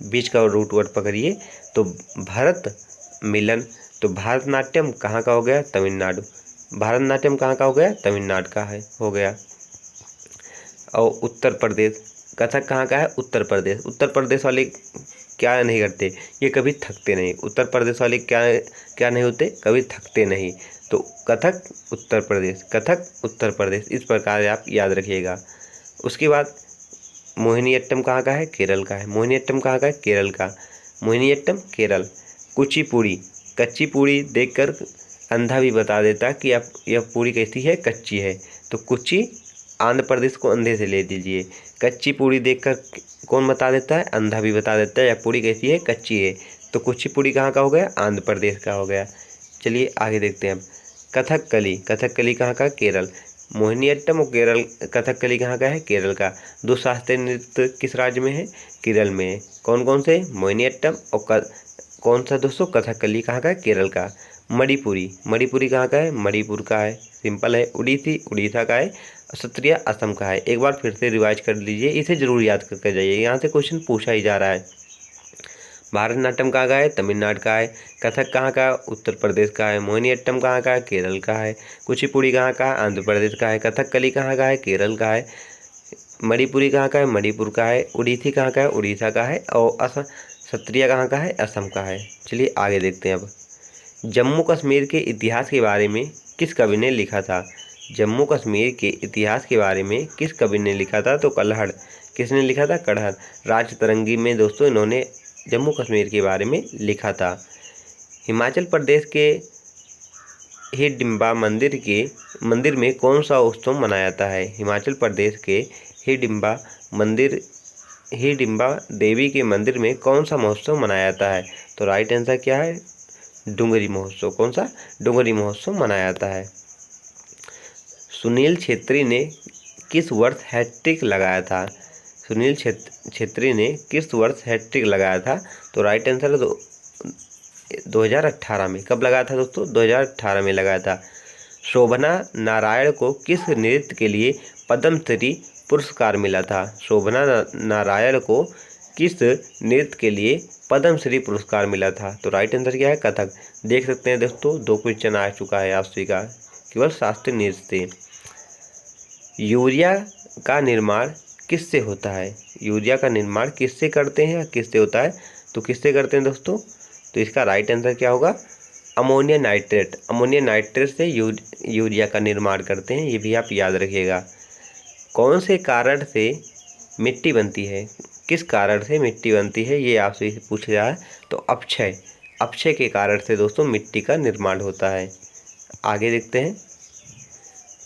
बीच का रूट वर्ड पकड़िए तो भरत मिलन। तो भारतनाट्यम कहाँ का हो गया? तमिलनाडु। भारतनाट्यम कहाँ का हो गया? तमिलनाडु का है हो गया। और उत्तर प्रदेश कथक कहाँ का है? उत्तर प्रदेश। उत्तर प्रदेश वाले क्या नहीं करते? ये कभी थकते नहीं। उत्तर प्रदेश वाले क्या नहीं होते? कभी थकते नहीं। तो कथक उत्तर प्रदेश, कथक उत्तर प्रदेश, इस प्रकार आप याद रखिएगा। उसके बाद मोहिनीअट्टम कहाँ का है? केरल का है। मोहिनीअट्टम कहाँ का है? केरल का। मोहिनीअट्टम केरल। कुचिपुड़ी, कच्ची पूड़ी देखकर अंधा भी बता देता कि आप यह पूरी कैसी है? कच्ची है। तो कुची आंध्र प्रदेश को अंधे से ले दीजिए। कच्ची पूड़ी देखकर कौन बता देता है? अंधा भी बता देता है यह पूड़ी कैसी है? कच्ची है। तो कुचिपुड़ी कहाँ का हो गया? आंध्र प्रदेश का हो गया। चलिए आगे देखते हैं अब। कथकली, कथकली कहाँ का? केरल। मोहिनीअट्टम और केरल, कथकली कहाँ का है? केरल का। दो शास्त्रीय नृत्य किस राज्य में है? केरल में है। कौन कौन से? मोहिनीअट्टम और कौन सा दोस्तों? कथकली कहाँ का है? केरल का। मणिपुरी, मणिपुरी कहाँ का है? मणिपुर का है। सिंपल है। उड़ीसी उड़ीसा का है। सत्रिया असम का है। एक बार फिर से रिवाइज कर लीजिए, इसे जरूर याद करके जाइए, यहाँ से क्वेश्चन पूछा ही जा रहा है। भारतनाट्यम कहाँ का है? तमिलनाडु का है। कथक कहाँ का? उत्तर प्रदेश का है। मोहिनीअट्टम कहाँ का है? केरल का है। कुचिपुड़ी कहाँ का? आंध्र प्रदेश का है। कथकली कहाँ का है? केरल का है। मणिपुरी कहाँ का है? मणिपुर का है। उड़ीसी कहाँ का है? उड़ीसा का है। और सत्रिया कहाँ का है? असम का है। चलिए आगे देखते हैं अब। जम्मू कश्मीर के इतिहास के बारे में किस कवि ने लिखा था? जम्मू कश्मीर के इतिहास के बारे में किस कवि ने लिखा था? तो कल्हड़। किसने लिखा था? कल्हड़। राजतरंगी में दोस्तों इन्होंने जम्मू कश्मीर के बारे में लिखा था। हिमाचल प्रदेश के हिडिंबा मंदिर में कौन सा उत्सव मनाया जाता है? हिमाचल प्रदेश के हिडिंबा मंदिर हिडिंबा देवी के मंदिर में कौन सा महोत्सव मनाया जाता है? तो राइट आंसर क्या है? डुंगरी महोत्सव। कौन सा? डुंगरी महोत्सव मनाया जाता है। सुनील छेत्री ने किस वर्ष हैट्रिक लगाया था? सुनील छेत्री ने किस वर्ष हैट्रिक लगाया था? तो राइट आंसर है 2018 में। कब लगाया था दोस्तों? 2018 में लगाया था। शोभना नारायण को किस नृत्य के लिए पद्मश्री पुरस्कार मिला था? शोभना नारायण को किस नृत्य के लिए पद्मश्री पुरस्कार मिला था? तो राइट आंसर क्या है? कथक। देख सकते हैं दोस्तों, 2 क्वेश्चन आ चुका है आपसे का केवल शास्त्रीय नृत्य से। यूरिया का निर्माण किससे होता है? यूरिया का निर्माण किससे करते हैं या किससे होता है? तो किससे करते हैं दोस्तों? तो इसका राइट आंसर क्या होगा? Ammonia nitrate. अमोनिया नाइट्रेट से यूरिया का निर्माण करते हैं, ये भी आप याद रखिएगा। कौन से कारण से मिट्टी बनती है? किस कारण से मिट्टी बनती है, ये आपसे पूछा जा रहा है। तो अपक्षय। अपक्षय के कारण से दोस्तों मिट्टी का निर्माण होता है। आगे देखते हैं।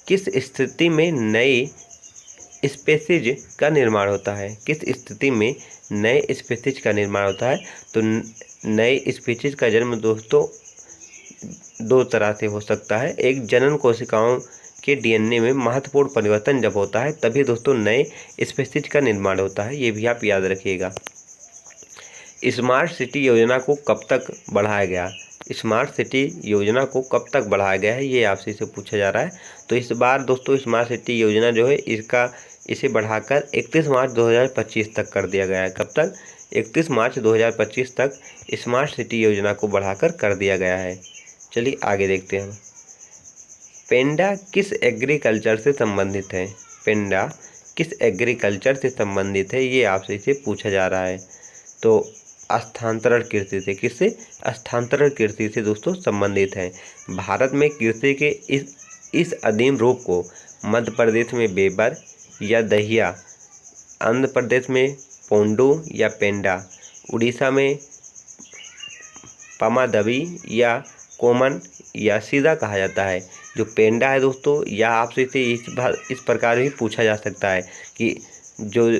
किस स्थिति में नए स्पेसीज का निर्माण होता है? किस स्थिति में नए स्पेसीज का निर्माण होता है? तो नए स्पीशीज का जन्म दोस्तों 2 तरह से हो सकता है। एक, जनन कोशिकाओं के डीएनए में महत्वपूर्ण परिवर्तन जब होता है तभी दोस्तों नए स्पीशीज का निर्माण होता है, ये भी आप याद रखिएगा। स्मार्ट सिटी योजना को कब तक बढ़ाया गया? स्मार्ट सिटी योजना को कब तक बढ़ाया गया है, ये आपसे से पूछा जा रहा है। तो इस बार दोस्तों स्मार्ट सिटी योजना जो है इसे बढ़ाकर 31 मार्च 2025 तक कर दिया गया है। कब तक? 31 मार्च 2025 तक स्मार्ट सिटी योजना को बढ़ाकर कर दिया गया है। चलिए आगे देखते हैं। पेंडा किस एग्रीकल्चर से संबंधित है? पेंडा किस एग्रीकल्चर से संबंधित है, ये आपसे इसे पूछा जा रहा है। तो स्थानांतरण कृषि से। किससे? स्थानांतरण कृषि से दोस्तों संबंधित है। भारत में कृषि के इस आदिम रूप को मध्य प्रदेश में बेबर या दहिया, आंध्र प्रदेश में पोंडू या पेंडा, उड़ीसा में पमादवी या कोमन या सीधा कहा जाता है। जो पेंडा है दोस्तों, या आपसे इसे इस प्रकार भी पूछा जा सकता है कि जो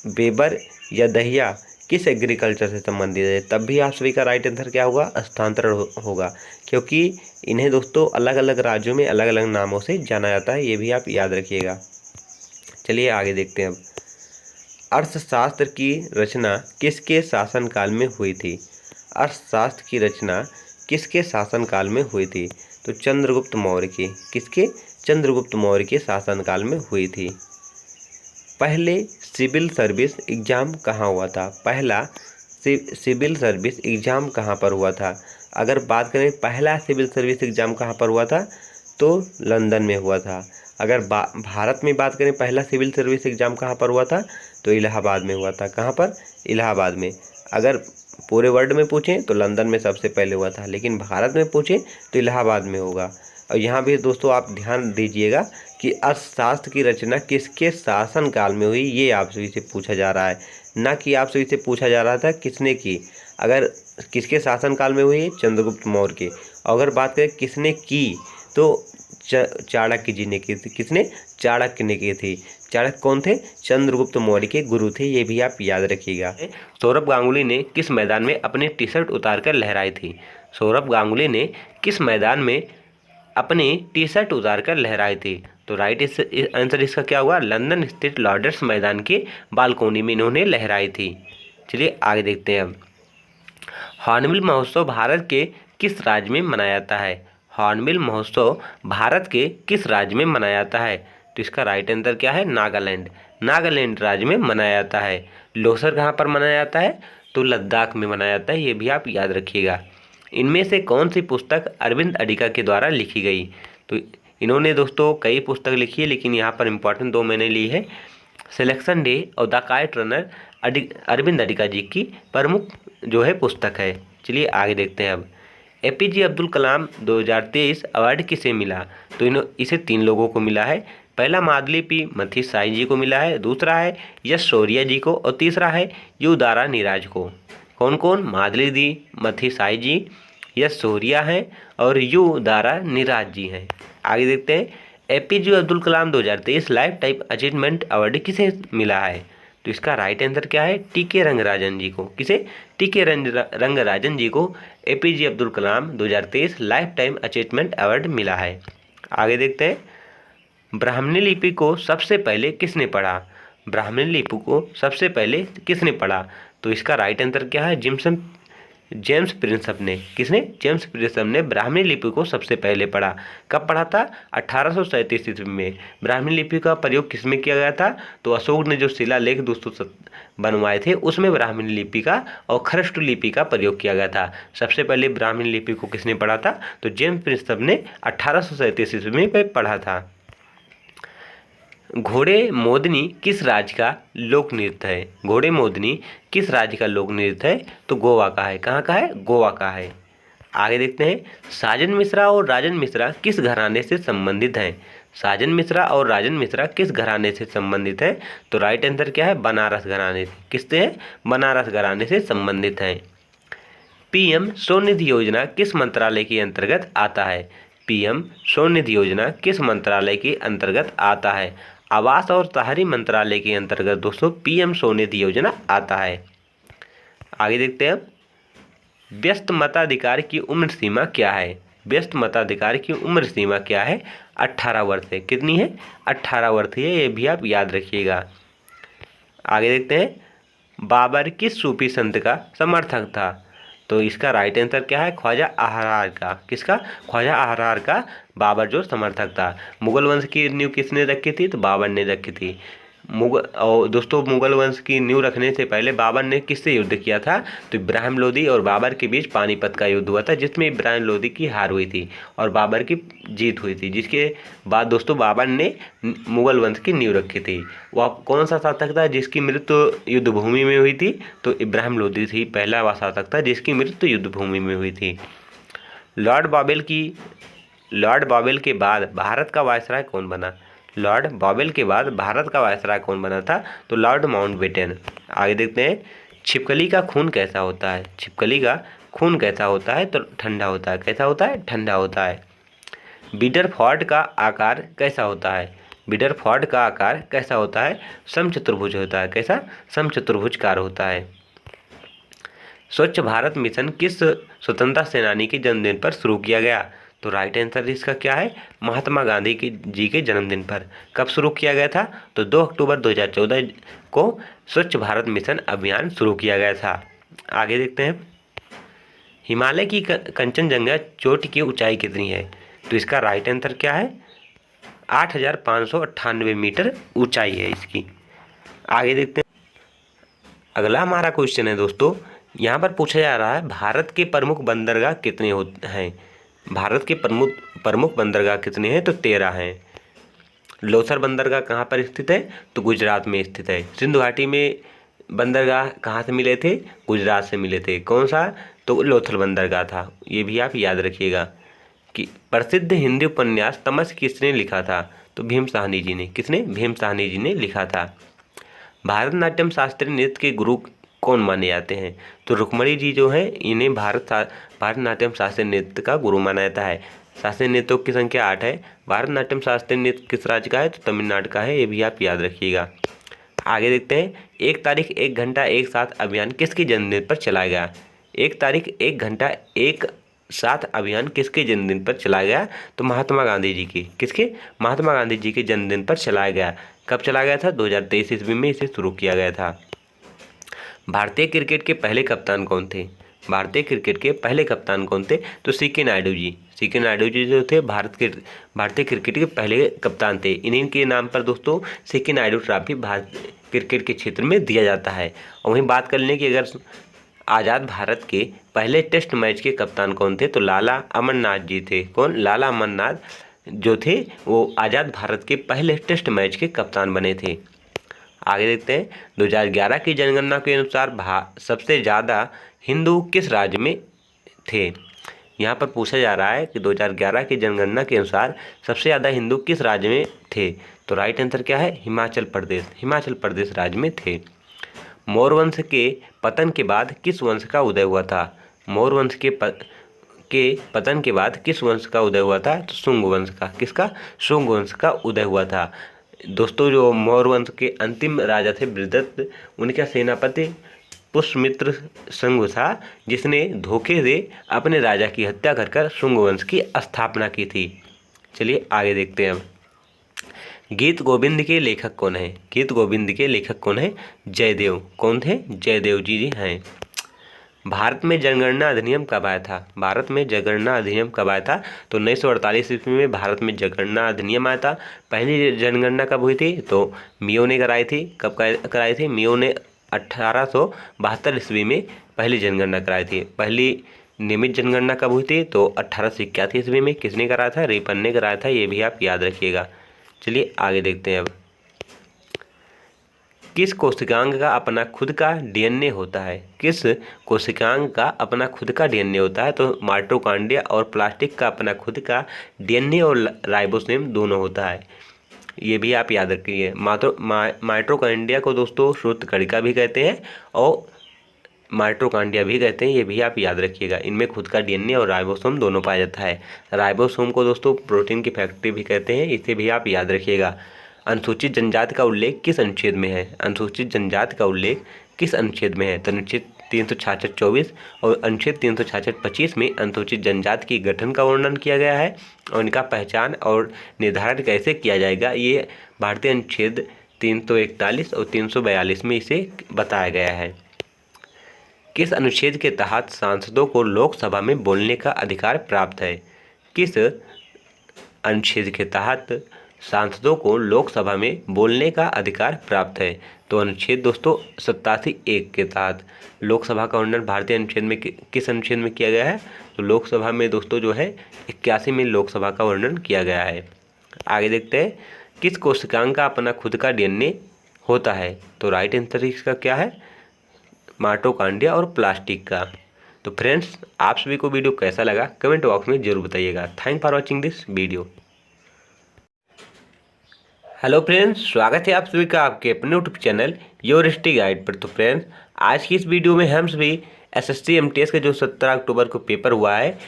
बेबर या दहिया किस एग्रीकल्चर से संबंधित है, तब भी आप सभी का राइट आंसर क्या होगा? स्थानांतरण होगा, क्योंकि इन्हें दोस्तों अलग अलग राज्यों में अलग अलग नामों से जाना जाता है, ये भी आप याद रखिएगा। चलिए आगे देखते हैं अब। अर्थशास्त्र की रचना किसके शासनकाल में हुई थी? अर्थशास्त्र की रचना किसके शासनकाल में हुई थी? तो चंद्रगुप्त मौर्य के। किसके? चंद्रगुप्त मौर्य के शासनकाल में हुई थी। पहले सिविल सर्विस एग्ज़ाम कहाँ हुआ था? पहला सिविल सर्विस एग्ज़ाम कहाँ पर हुआ था? अगर बात करें पहला सिविल सर्विस एग्ज़ाम कहाँ पर हुआ था, तो लंदन में हुआ था। अगर भारत में बात करें पहला सिविल सर्विस एग्ज़ाम कहाँ पर हुआ था, तो इलाहाबाद में हुआ था। कहाँ पर? इलाहाबाद में। अगर पूरे वर्ल्ड में पूछें तो लंदन में सबसे पहले हुआ था, लेकिन भारत में पूछें तो इलाहाबाद में होगा। और यहाँ भी दोस्तों आप ध्यान दीजिएगा कि अर्थशास्त्र की रचना किसके शासनकाल में हुई, ये आप सभी से पूछा जा रहा है, ना कि आप सभी से पूछा जा रहा था किसने की। अगर किसके शासनकाल में हुई? चंद्रगुप्त मौर्य के। और अगर बात करें किसने की, तो चाणक्य जी ने की थी। किसने? चाणक्य ने की थी। चाणक्य कौन थे? चंद्रगुप्त मौर्य के गुरु थे, ये भी आप याद रखिएगा। सौरभ गांगुली ने किस मैदान में अपनी टी शर्ट उतारकर लहराई थी? सौरभ गांगुली ने किस मैदान में अपनी टी शर्ट उतारकर लहराई थी? तो राइट आंसर इसका क्या हुआ? लंदन स्थित लॉर्ड्स मैदान के बालकोनी में इन्होंने लहराई थी। चलिए आगे देखते हैं अब। हॉर्नबिल महोत्सव भारत के किस राज्य में मनाया जाता है? हॉर्नबिल महोत्सव भारत के किस राज्य में मनाया जाता है? तो इसका राइट आंसर क्या है? नागालैंड। नागालैंड राज्य में मनाया जाता है। लोसर कहाँ पर मनाया जाता है? तो लद्दाख में मनाया जाता है, ये भी आप याद रखिएगा। इनमें से कौन सी पुस्तक अरविंद अडिगा के द्वारा लिखी गई? तो इन्होंने दोस्तों कई पुस्तक लिखी है, लेकिन यहाँ पर इम्पोर्टेंट 2 मैंने ली है। सिलेक्शन डे और the kite runner Arvind Adiga ji की प्रमुख जो है पुस्तक है। चलिए आगे देखते हैं अब। एपीजे अब्दुल कलाम 2023 अवार्ड किसे मिला? तो इसे 3 लोगों को मिला है। पहला मादली पी मथीसाई जी को मिला है, दूसरा है यश शौर्या जी को, और तीसरा है यू दारा नीराज को। कौन कौन? मादली दी मथीसाई जी, यश शौर्या हैं और यू दारा नीराज जी हैं। आगे देखते हैं। APJ Abdul Kalam 2023 life time achievement award किसे मिला है? तो तो इसका राइट आंसर क्या है? टीके रंगराजन जी को। किसे? टीके रंगराजन जी को APJ Abdul Kalam 2023 life time achievement award मिला है। आगे देखते हैं, ब्राह्मणी लिपि को सबसे पहले किसने पढ़ा? ब्राह्मणी लिपि को सबसे पहले किसने पढ़ा? तो इसका राइट आंसर क्या है? जेम्स प्रिंसप ने। किसने? जेम्स प्रिंसप ने ब्राह्मणी लिपि को सबसे पहले पढ़ा। कब पढ़ा था? 1837 ईस्वी में। ब्राह्मणी लिपि का प्रयोग किसमें किया गया था? तो अशोक ने जो शिलालेख दोस्तों बनवाए थे उसमें ब्राह्मणी लिपि का और खरष्टु लिपि का प्रयोग किया गया था। सबसे पहले ब्राह्मणी लिपि को किसने पढ़ा था? तो जेम्स प्रिंसप ने 1837 ईस्वी में पढ़ा था। घोड़े मोदनी किस राज्य का लोक नृत्य है? घोड़े मोदनी किस राज्य का लोक नृत्य है? तो गोवा का है। कहाँ का है? गोवा का है। आगे देखते हैं, साजन मिश्रा और राजन मिश्रा किस घराने से संबंधित हैं? साजन मिश्रा और राजन मिश्रा किस घराने से संबंधित हैं? तो राइट आंसर क्या है? बनारस घराने से। किससे है? बनारस घराने से संबंधित हैं। पीएम स्वनिधि योजना किस मंत्रालय के अंतर्गत आता है? पीएम स्वनिधि योजना किस मंत्रालय के अंतर्गत आता है? आवास और शहरी मंत्रालय के अंतर्गत दोस्तों पीएम स्वनिधि योजना आता है। आगे देखते हैं, व्यस्त मताधिकार की उम्र सीमा क्या है? व्यस्त मताधिकार की उम्र सीमा क्या है? 18 वर्ष है। कितनी है? 18 वर्ष है, ये भी आप याद रखिएगा। आगे देखते हैं, बाबर किस सूफी संत का समर्थक था? तो इसका राइट आंसर क्या है? ख्वाजा अहरार का। किसका? ख्वाजा अहरार का बाबर जो समर्थक था। मुगल वंश की नींव किसने रखी थी? तो बाबर ने रखी थी। दोस्तों मुगल वंश की नींव रखने से पहले बाबर ने किससे युद्ध किया था? तो इब्राहिम लोदी और बाबर के बीच पानीपत का युद्ध हुआ था, जिसमें इब्राहिम लोदी की हार हुई थी और बाबर की जीत हुई थी, जिसके बाद दोस्तों बाबर ने मुगल वंश की नींव रखी थी। वह कौन सा शासक था जिसकी मृत्यु युद्ध भूमि में हुई थी? तो इब्राहिम लोदी थी पहला वह शासक था जिसकी मृत्यु युद्ध भूमि में हुई थी। लॉर्ड बॉबेल के बाद भारत का वायसराय कौन बना? लॉर्ड बॉबेल के बाद भारत का वायसराय कौन बना था? तो लॉर्ड माउंटबेटन। आगे देखते हैं, छिपकली का खून कैसा होता है? छिपकली का खून कैसा होता है? तो ठंडा होता है। कैसा होता है? ठंडा होता है। बीडरफोर्ड का आकार कैसा होता है? बीडरफोर्ड का आकार कैसा होता है? समचतुर्भुज होता है। कैसा? समचतुर्भुजकार होता है। स्वच्छ भारत मिशन किस स्वतंत्रता सेनानी के जन्मदिन पर शुरू किया गया? तो राइट आंसर इसका क्या है? महात्मा गांधी जी के जन्मदिन पर। कब शुरू किया गया था? तो 2 अक्टूबर 2014 को स्वच्छ भारत मिशन अभियान शुरू किया गया था। आगे देखते हैं, हिमालय की कंचनजंगा चोटी की ऊंचाई कितनी है? तो इसका राइट आंसर क्या है? 8,598 मीटर ऊंचाई है इसकी। आगे देखते हैं, अगला हमारा क्वेश्चन है दोस्तों, यहाँ पर पूछा जा रहा है भारत के प्रमुख बंदरगाह कितने हैं? भारत के प्रमुख बंदरगाह कितने हैं? तो 13 हैं। लोथर बंदरगाह कहाँ पर स्थित है? तो गुजरात में स्थित है। सिंधु घाटी में बंदरगाह कहाँ से मिले थे? गुजरात से मिले थे। कौन सा? तो लोथर बंदरगाह था। ये भी आप याद रखिएगा। कि प्रसिद्ध हिंदी उपन्यास तमस किसने लिखा था? तो भीम साहनी जी ने। किसने? भीम साहनी जी ने लिखा था। भारतनाट्यम शास्त्रीय नृत्य के गुरु कौन माने जाते हैं? तो रुक्मणी जी जो है इन्हें भारतनाट्यम शास्त्रीय नृत्य का गुरु माना जाता है। शास्त्रीय नृत्यों की संख्या 8 है। भारतनाट्यम शास्त्रीय नृत्य किस राज्य का है? तो तमिलनाडु का है। ये भी आप याद रखिएगा। आगे देखते हैं, 1 तारीख 1 घंटा 1 साथ अभियान किसके जन्मदिन पर चलाया गया? 1 तारीख 1 घंटा 1 साथ अभियान किसके जन्मदिन पर चलाया गया? तो महात्मा गांधी जी की। किसके? महात्मा गांधी जी के जन्मदिन पर चलाया गया। कब चलाया गया था? 2023 ईस्वी में इसे शुरू किया गया था। भारतीय क्रिकेट के पहले कप्तान कौन थे? भारतीय क्रिकेट के पहले कप्तान कौन थे? तो सीके नायडू जी। सीके नायडू जी जो थे भारतीय क्रिकेट के पहले कप्तान थे। इन्हीं के नाम पर दोस्तों सीके नायडू ट्रॉफी भारतीय क्रिकेट के क्षेत्र में दिया जाता है। और वहीं बात कर लें कि अगर आज़ाद भारत के पहले टेस्ट मैच के कप्तान कौन थे? तो लाला अमरनाथ जी थे। कौन? लाला अमरनाथ जो थे वो आज़ाद भारत के पहले टेस्ट मैच के कप्तान बने थे। आगे देखते हैं, 2011 की जनगणना के अनुसार सबसे ज़्यादा हिंदू किस राज्य में थे? यहाँ पर पूछा जा रहा है कि 2011 की जनगणना के अनुसार सबसे ज़्यादा हिंदू किस राज्य में थे? तो राइट आंसर क्या है? हिमाचल प्रदेश। हिमाचल प्रदेश राज्य में थे। मौर्य वंश के पतन के बाद किस वंश का उदय हुआ था? मौर्य वंश के पतन के बाद किस वंश का उदय हुआ था? तो शुंग वंश का। किसका? शुंग वंश का उदय हुआ था। दोस्तों जो मौर्य वंश के अंतिम राजा थे बृहदत्त, उनका सेनापति पुष्यमित्र शुंग था, जिसने धोखे से अपने राजा की हत्या कर शुंग वंश की स्थापना की थी। चलिए आगे देखते हैं अब। गीत गोविंद के लेखक कौन है? गीत गोविंद के लेखक कौन है? जयदेव। कौन थे? जयदेव जी हैं। भारत में जनगणना अधिनियम कब आया था? भारत में जनगणना अधिनियम कब आया था? तो 1948 ईस्वी में भारत में जनगणना अधिनियम आया था। पहली जनगणना कब हुई थी? तो मियो ने कराई थी। कब कराई थी? मियो ने 1872 ईस्वी में पहली जनगणना कराई थी। पहली नियमित जनगणना कब हुई थी? तो 1881 ईस्वी में। किसने कराया था? रिपन ने कराया था। ये भी आप याद रखिएगा। चलिए आगे देखते हैं अब। किस कोशिकांग का अपना खुद का डीएनए होता है? किस कोशिकांग का अपना खुद का डीएनए होता है? तो माइटोकॉन्ड्रिया और प्लास्टिक का अपना खुद का डीएनए और राइबोसोम दोनों होता है। ये भी आप याद रखिए। माइटोकॉन्ड्रिया को दोस्तों सूत्रकणिका भी कहते हैं और माइटोकॉन्ड्रिया भी कहते हैं। ये भी आप याद रखिएगा। इनमें खुद का डीएनए और राइबोसोम दोनों पाया जाता है। राइबोसोम को दोस्तों प्रोटीन की फैक्ट्री भी कहते हैं। इसे भी आप याद रखिएगा। अनुसूचित जनजाति का उल्लेख किस अनुच्छेद में है? अनुसूचित जनजाति का उल्लेख किस अनुच्छेद में है? तो अनुच्छेद 366-24 और अनुच्छेद 366-25 में अनुसूचित जनजाति के गठन का वर्णन किया गया है और इनका पहचान और निर्धारण कैसे किया जाएगा, ये भारतीय अनुच्छेद 341 और 342 में इसे बताया गया है। किस अनुच्छेद के तहत सांसदों को लोकसभा में बोलने का अधिकार प्राप्त है? किस अनुच्छेद के तहत सांसदों को लोकसभा में बोलने का अधिकार प्राप्त है? तो अनुच्छेद दोस्तों 87(1) के तहत। लोकसभा का वर्णन भारतीय अनुच्छेद में किस अनुच्छेद में किया गया है? तो लोकसभा में दोस्तों जो है 81 में लोकसभा का वर्णन किया गया है। आगे देखते हैं। किस कोशिकांग का अपना खुद का डीएनए होता है? तो राइट आंसर इसका क्या है? माइटोकॉन्ड्रिया और प्लास्टिक का। तो फ्रेंड्स, आप सभी को वीडियो कैसा लगा कमेंट बॉक्स में जरूर बताइएगा। Thank for watching this video. Hello friends, स्वागत है आप सभी का आपके अपने YouTube channel your history guide पर। तो फ्रेंड्स, आज की इस वीडियो में हम सभी एसएससी एमटीएस का जो 17 अक्टूबर को पेपर हुआ है,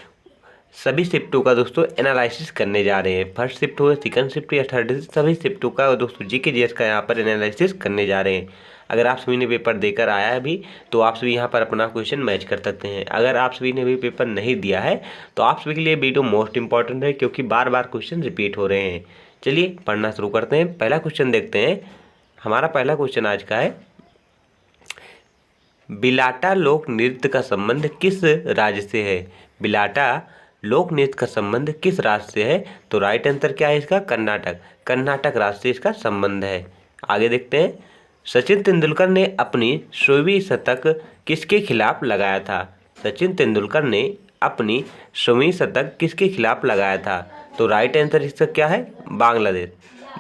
सभी शिफ्टों का दोस्तों एनालिसिस करने जा रहे हैं। फर्स्ट शिफ्ट हो, सेकंड शिफ्ट या थर्ड शिफ्ट, सभी शिफ्टों का दोस्तों जीके जीएस का यहाँ पर एनालिसिस करने जा रहे हैं। अगर आप सभी ने पेपर देकर आया है अभी, तो आप सभी यहाँ पर अपना क्वेश्चन मैच कर सकते हैं। अगर आप सभी ने भी पेपर नहीं दिया है तो आप सभी के लिए वीडियो मोस्ट इंपॉर्टेंट है, क्योंकि बार बार क्वेश्चन रिपीट हो रहे हैं। चलिए पढ़ना शुरू करते हैं। पहला क्वेश्चन देखते हैं। हमारा पहला क्वेश्चन आज का है, बिलाटा लोक नृत्य का संबंध किस राज्य से है? बिलाटा लोक नृत्य का संबंध किस राज्य से है? तो राइट आंसर क्या है इसका? कर्नाटक। कर्नाटक राज्य से इसका संबंध है। आगे देखते हैं। सचिन तेंदुलकर ने अपनी 100वीं शतक किसके खिलाफ लगाया था? सचिन तेंदुलकर ने अपनी 100वीं शतक किसके खिलाफ लगाया था? तो राइट आंसर इसका क्या है? बांग्लादेश।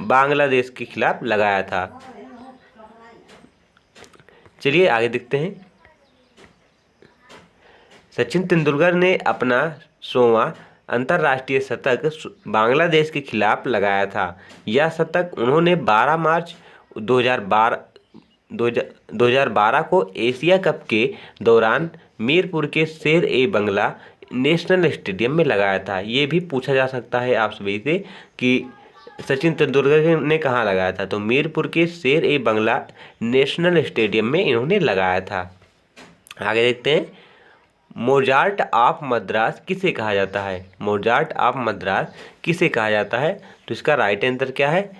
बांग्लादेश के खिलाफ लगाया था। चलिए आगे देखते हैं। सचिन तेंदुलकर ने अपना 100वां अंतर्राष्ट्रीय शतक बांग्लादेश के खिलाफ लगाया था। यह शतक उन्होंने 12 मार्च 2012 को एशिया कप के दौरान मीरपुर के शेर ए बंगला नेशनल स्टेडियम में लगाया था। ये भी पूछा जा सकता है आप सभी से कि सचिन तेंदुलकर ने कहाँ लगाया था? तो मीरपुर के शेर ए बंगला नेशनल स्टेडियम में इन्होंने लगाया था। आगे देखते हैं। मोजार्ट ऑफ मद्रास किसे कहा जाता है? मोजार्ट ऑफ मद्रास किसे कहा जाता है? तो इसका राइट आंसर क्या है?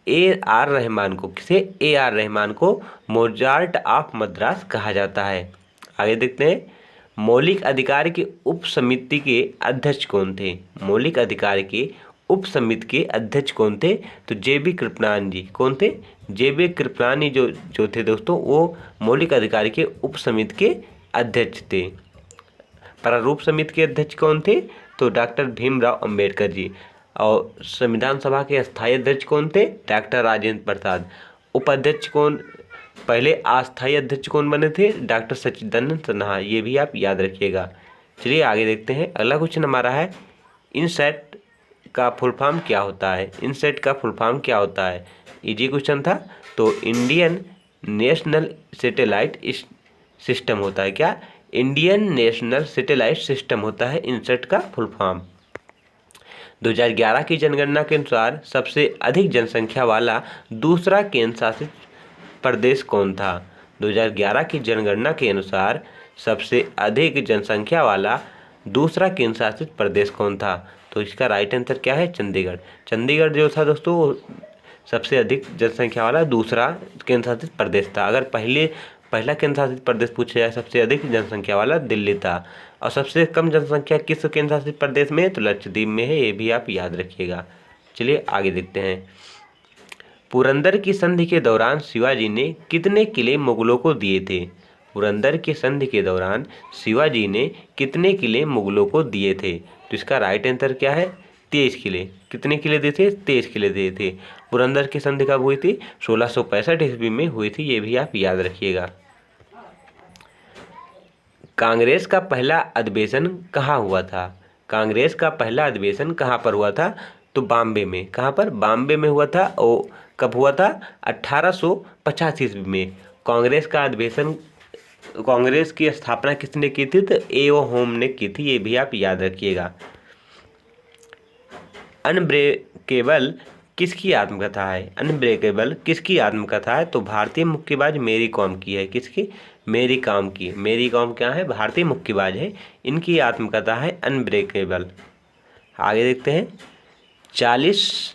AR रहमान को। किसे? AR रहमान को मोजार्ट ऑफ मद्रास कहा जाता है। आगे देखते हैं। मौलिक अधिकार के उप समिति के अध्यक्ष कौन थे? मौलिक अधिकार के उप समिति के अध्यक्ष कौन थे? तो JB कृपलानी जी। कौन थे? JB कृपलानी जो थे दोस्तों, वो मौलिक अधिकार के उप समिति के अध्यक्ष थे। प्रारूप समिति के अध्यक्ष कौन थे? तो डॉक्टर भीमराव अंबेडकर जी। और संविधान सभा के अस्थायी अध्यक्ष कौन थे? डॉक्टर राजेंद्र प्रसाद। उपाध्यक्ष कौन, पहले अस्थायी अध्यक्ष कौन बने थे? डॉक्टर सच्चिदानंद सिन्हा। ये भी आप याद रखिएगा। चलिए आगे देखते हैं। अगला क्वेश्चन हमारा है, इनसैट का फुल फॉर्म क्या होता है? इनसैट का फुल फॉर्म क्या होता है? इजी क्वेश्चन था। तो इंडियन नेशनल सैटेलाइट सिस्टम होता है। क्या? इंडियन नेशनल सैटेलाइट सिस्टम होता है इनसैट का फुल फॉर्म। 2011 की जनगणना के अनुसार सबसे अधिक जनसंख्या वाला दूसरा केंद्र शासित प्रदेश कौन था? 2011 की जनगणना के अनुसार सबसे अधिक जनसंख्या वाला दूसरा केंद्र शासित प्रदेश कौन था? तो इसका राइट आंसर क्या है? चंडीगढ़। चंडीगढ़ जो था दोस्तों सबसे अधिक जनसंख्या वाला दूसरा केंद्र शासित प्रदेश था। अगर पहला केंद्र शासित प्रदेश पूछा जाए सबसे अधिक जनसंख्या वाला दिल्ली था। और सबसे कम जनसंख्या किस केंद्र शासित प्रदेश में? तो लक्षद्वीप में है, ये भी आप याद रखिएगा। चलिए आगे देखते हैं। पुरंदर की संधि के दौरान शिवाजी ने कितने किले मुगलों को दिए थे? पुरंदर की संधि के दौरान शिवाजी ने कितने किले मुगलों को दिए थे? तो इसका राइट आंसर क्या है? 23 किले। कितने किले दिए थे? 23 किले दिए थे। पुरंदर की संधि कब हुई थी? 1665 ईस्वी में हुई थी, ये भी आप याद रखिएगा। कांग्रेस का पहला अधिवेशन कहाँ हुआ था? कांग्रेस का पहला अधिवेशन कहाँ पर हुआ था? तो बॉम्बे में। कहाँ पर? बॉम्बे में हुआ था। और कब हुआ था? 1885 ईस्वी में। कांग्रेस का अधिवेशन, कांग्रेस की स्थापना किसने की थी? तो ए.ओ. होम ने की थी, ये भी आप याद रखिएगा। अनब्रेकेबल किसकी आत्मकथा है? अनब्रेकेबल किसकी आत्मकथा है? तो भारतीय मुक्केबाज मेरी कॉम की है। किसकी? मेरी कॉम की। मेरी कॉम क्या है? भारतीय मुक्केबाज है। इनकी आत्मकथा है अनब्रेकेबल। आगे देखते हैं। 40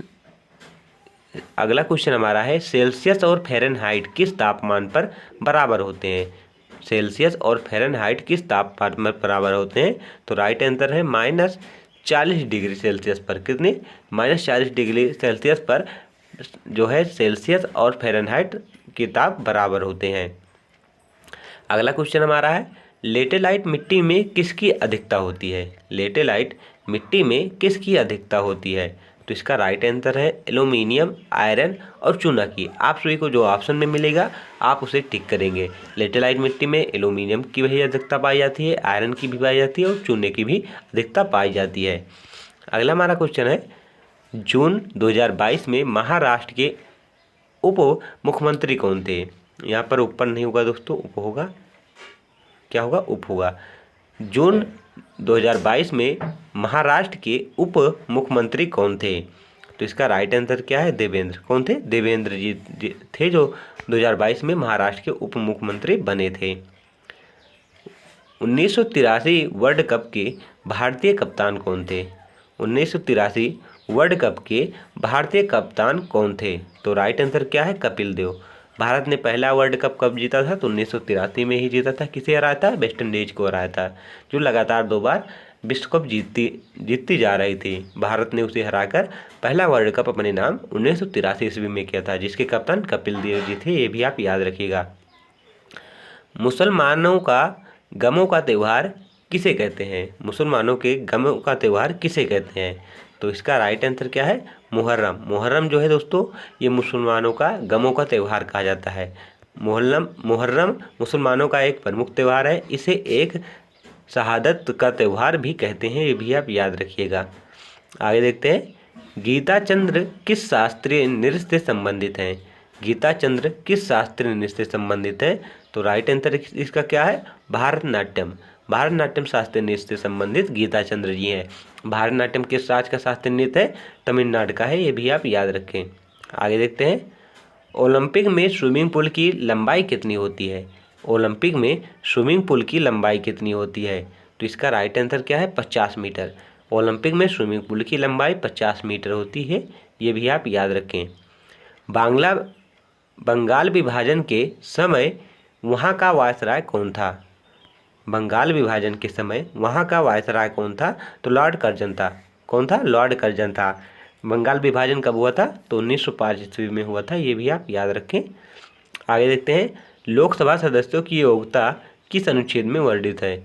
अगला क्वेश्चन हमारा है, सेल्सियस और फ़ारेनहाइट किस तापमान पर बराबर होते हैं? सेल्सियस और फ़ारेनहाइट किस तापमान पर बराबर होते हैं? तो राइट आंसर है -40 डिग्री सेल्सियस पर। कितने? -40 डिग्री सेल्सियस पर जो है सेल्सियस और फ़ारेनहाइट के ताप बराबर होते हैं। अगला क्वेश्चन हमारा है, लेटेलाइट मिट्टी में किसकी अधिकता होती है? लेटेलाइट मिट्टी में किसकी अधिकता होती है? तो इसका राइट आंसर है एल्यूमिनियम, आयरन और चूना की। आप सभी को जो ऑप्शन में मिलेगा आप उसे टिक करेंगे। लेटेलाइट मिट्टी में एल्यूमिनियम की भी अधिकता पाई जाती है, आयरन की भी पाई जाती है और चूने की भी अधिकता पाई जाती है। अगला हमारा क्वेश्चन है, जून 2022 में महाराष्ट्र के उप मुख्यमंत्री कौन थे? यहाँ पर ऊपर नहीं होगा दोस्तों, उप होगा। क्या होगा? उप होगा। जून 2022 में महाराष्ट्र के उप मुख्यमंत्री कौन थे? तो इसका राइट आंसर क्या है? देवेंद्र। कौन थे? देवेंद्र जी थे जो 2022 में महाराष्ट्र के उप मुख्यमंत्री बने थे। 1983 वर्ल्ड कप के भारतीय कप्तान कौन थे? 1983 वर्ल्ड कप के भारतीय कप्तान कौन थे? तो राइट आंसर क्या है? कपिल देव। भारत ने पहला वर्ल्ड कप कब जीता था? तो 1983 में ही जीता था। किसे हराया था? वेस्ट इंडीज को हराया था, जो लगातार 2 बार विश्व कप जीतती जा रही थी। भारत ने उसे हराकर पहला वर्ल्ड कप अपने नाम 1983 ईस्वी में किया था, जिसके कप्तान कपिल देव जी थे, ये भी आप याद रखिएगा। मुसलमानों का गमों का त्यौहार किसे कहते हैं? मुसलमानों के गमों का त्यौहार किसे कहते हैं? तो इसका राइट आंसर क्या है? मुहर्रम। मुहर्रम जो है दोस्तों ये मुसलमानों का गमों का त्यौहार कहा जाता है। मुहर्रम मुसलमानों का एक प्रमुख त्यौहार है। इसे एक शहादत का त्यौहार भी कहते हैं, ये भी आप याद रखिएगा। आगे देखते हैं, गीता चंद्र किस शास्त्रीय नृत्य से संबंधित हैं? गीता चंद्र किस शास्त्रीय नृत्य से संबंधित है? तो राइट आंसर इसका क्या है? भारतनाट्यम। भारतनाट्यम शास्त्रीय नृत्य से संबंधित गीता चंद्र जी हैं। भारतनाट्यम किस राज्य का शास्त्रीय नृत्य है? तमिलनाडु का है, ये भी आप याद रखें। आगे देखते हैं, ओलंपिक में स्विमिंग पूल की लंबाई कितनी होती है? ओलंपिक में स्विमिंग पूल की लंबाई कितनी होती है? तो इसका राइट आंसर क्या है? 50 मीटर। ओलंपिक में स्विमिंग पूल की लंबाई 50 मीटर होती है, ये भी आप याद रखें। बंगाल विभाजन के समय वहाँ का वायसराय कौन था? बंगाल विभाजन के समय वहाँ का वायसराय कौन था? तो लॉर्ड कर्जन था। कौन था? लॉर्ड कर्जन था। बंगाल विभाजन कब हुआ था? तो 1905 ईस्वी में हुआ था, ये भी आप याद रखें। आगे देखते हैं, लोकसभा सदस्यों की योग्यता किस अनुच्छेद में वर्णित है?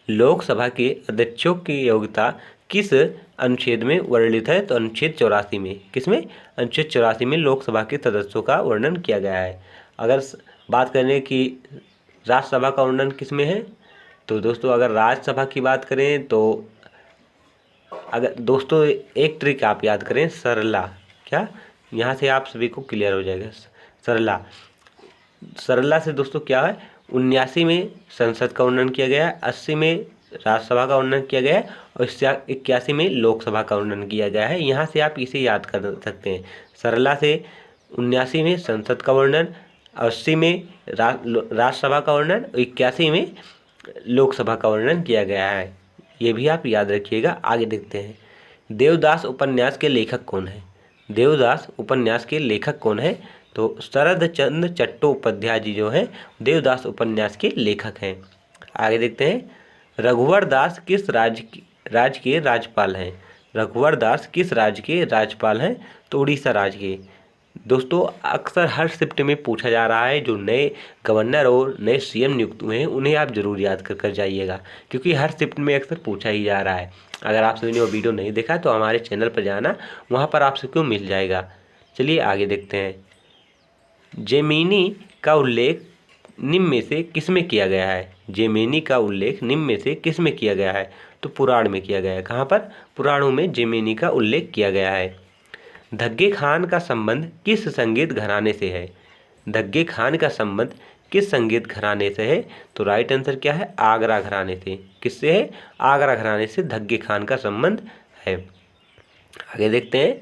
लोकसभा के अध्यक्षों की योग्यता किस अनुच्छेद में वर्णित है? तो अनुच्छेद 84 में। किसमें? अनुच्छेद 84 में लोकसभा के सदस्यों का वर्णन किया गया है। अगर बात करें कि राज्यसभा का वर्णन किस में है, तो दोस्तों अगर राज्यसभा की बात करें तो अगर दोस्तों एक ट्रिक आप याद करें, सरला। क्या? यहाँ से आप सभी को क्लियर हो जाएगा। सरला, सरला से दोस्तों क्या है, 79 में संसद का वर्णन किया गया है, 80 में राज्यसभा का वर्णन किया गया है और 81 में लोकसभा का वर्णन किया गया है। यहाँ से आप इसे याद कर सकते हैं। सरला से 79 में संसद का वर्णन, 80 में राज्यसभा का वर्णन और 81 में लोकसभा का वर्णन किया गया है। ये भी आप याद रखिएगा। आगे देखते हैं, देवदास उपन्यास के लेखक कौन है? देवदास उपन्यास के लेखक कौन है? तो शरद चंद्र चट्टोपाध्याय जी जो हैं देवदास उपन्यास के लेखक हैं। आगे देखते हैं, रघुवर दास किस राज्य के राज्यपाल हैं? रघुवर दास किस राज्य के राज्यपाल हैं? तो उड़ीसा राज्य के। दोस्तों अक्सर हर शिफ्ट में पूछा जा रहा है, जो नए गवर्नर और नए सीएम नियुक्त हुए हैं उन्हें आप जरूर याद कर जाइएगा, क्योंकि हर शिफ्ट में अक्सर पूछा ही जा रहा है। अगर आप सभी ने वो वीडियो नहीं देखा तो हमारे चैनल पर जाना, वहाँ पर आप सबको मिल जाएगा। चलिए आगे देखते हैं, जेमिनी का उल्लेख निम्न में से किस में किया गया है? जेमिनी का उल्लेख निम्न में से किस में किया गया है? तो पुराण में किया गया है। कहाँ पर? पुराणों में जेमिनी का उल्लेख किया गया है। धग्गे खान का संबंध किस संगीत घराने से है? धग्गे खान का संबंध किस संगीत घराने से है? तो राइट आंसर क्या है? आगरा घराने से। किससे है? आगरा घराने से धग्गे खान का संबंध है। आगे देखते हैं,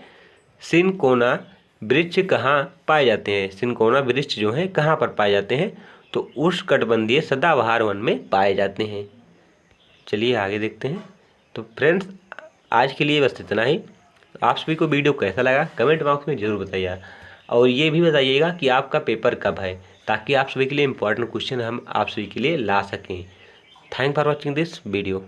सिनकोना वृक्ष कहाँ पाए जाते हैं? सिनकोना वृक्ष जो है कहाँ पर पाए जाते हैं? तो उष्णकटिबंधीय सदाबहार वन में पाए जाते हैं। चलिए आगे देखते हैं। तो फ्रेंड्स आज के लिए बस इतना ही। आप सभी को वीडियो कैसा लगा कमेंट बॉक्स में ज़रूर बताइएगा, और ये भी बताइएगा कि आपका पेपर कब है, ताकि आप सभी के लिए इम्पोर्टेंट क्वेश्चन हम आप सभी के लिए ला सकें। Thank for watching this video.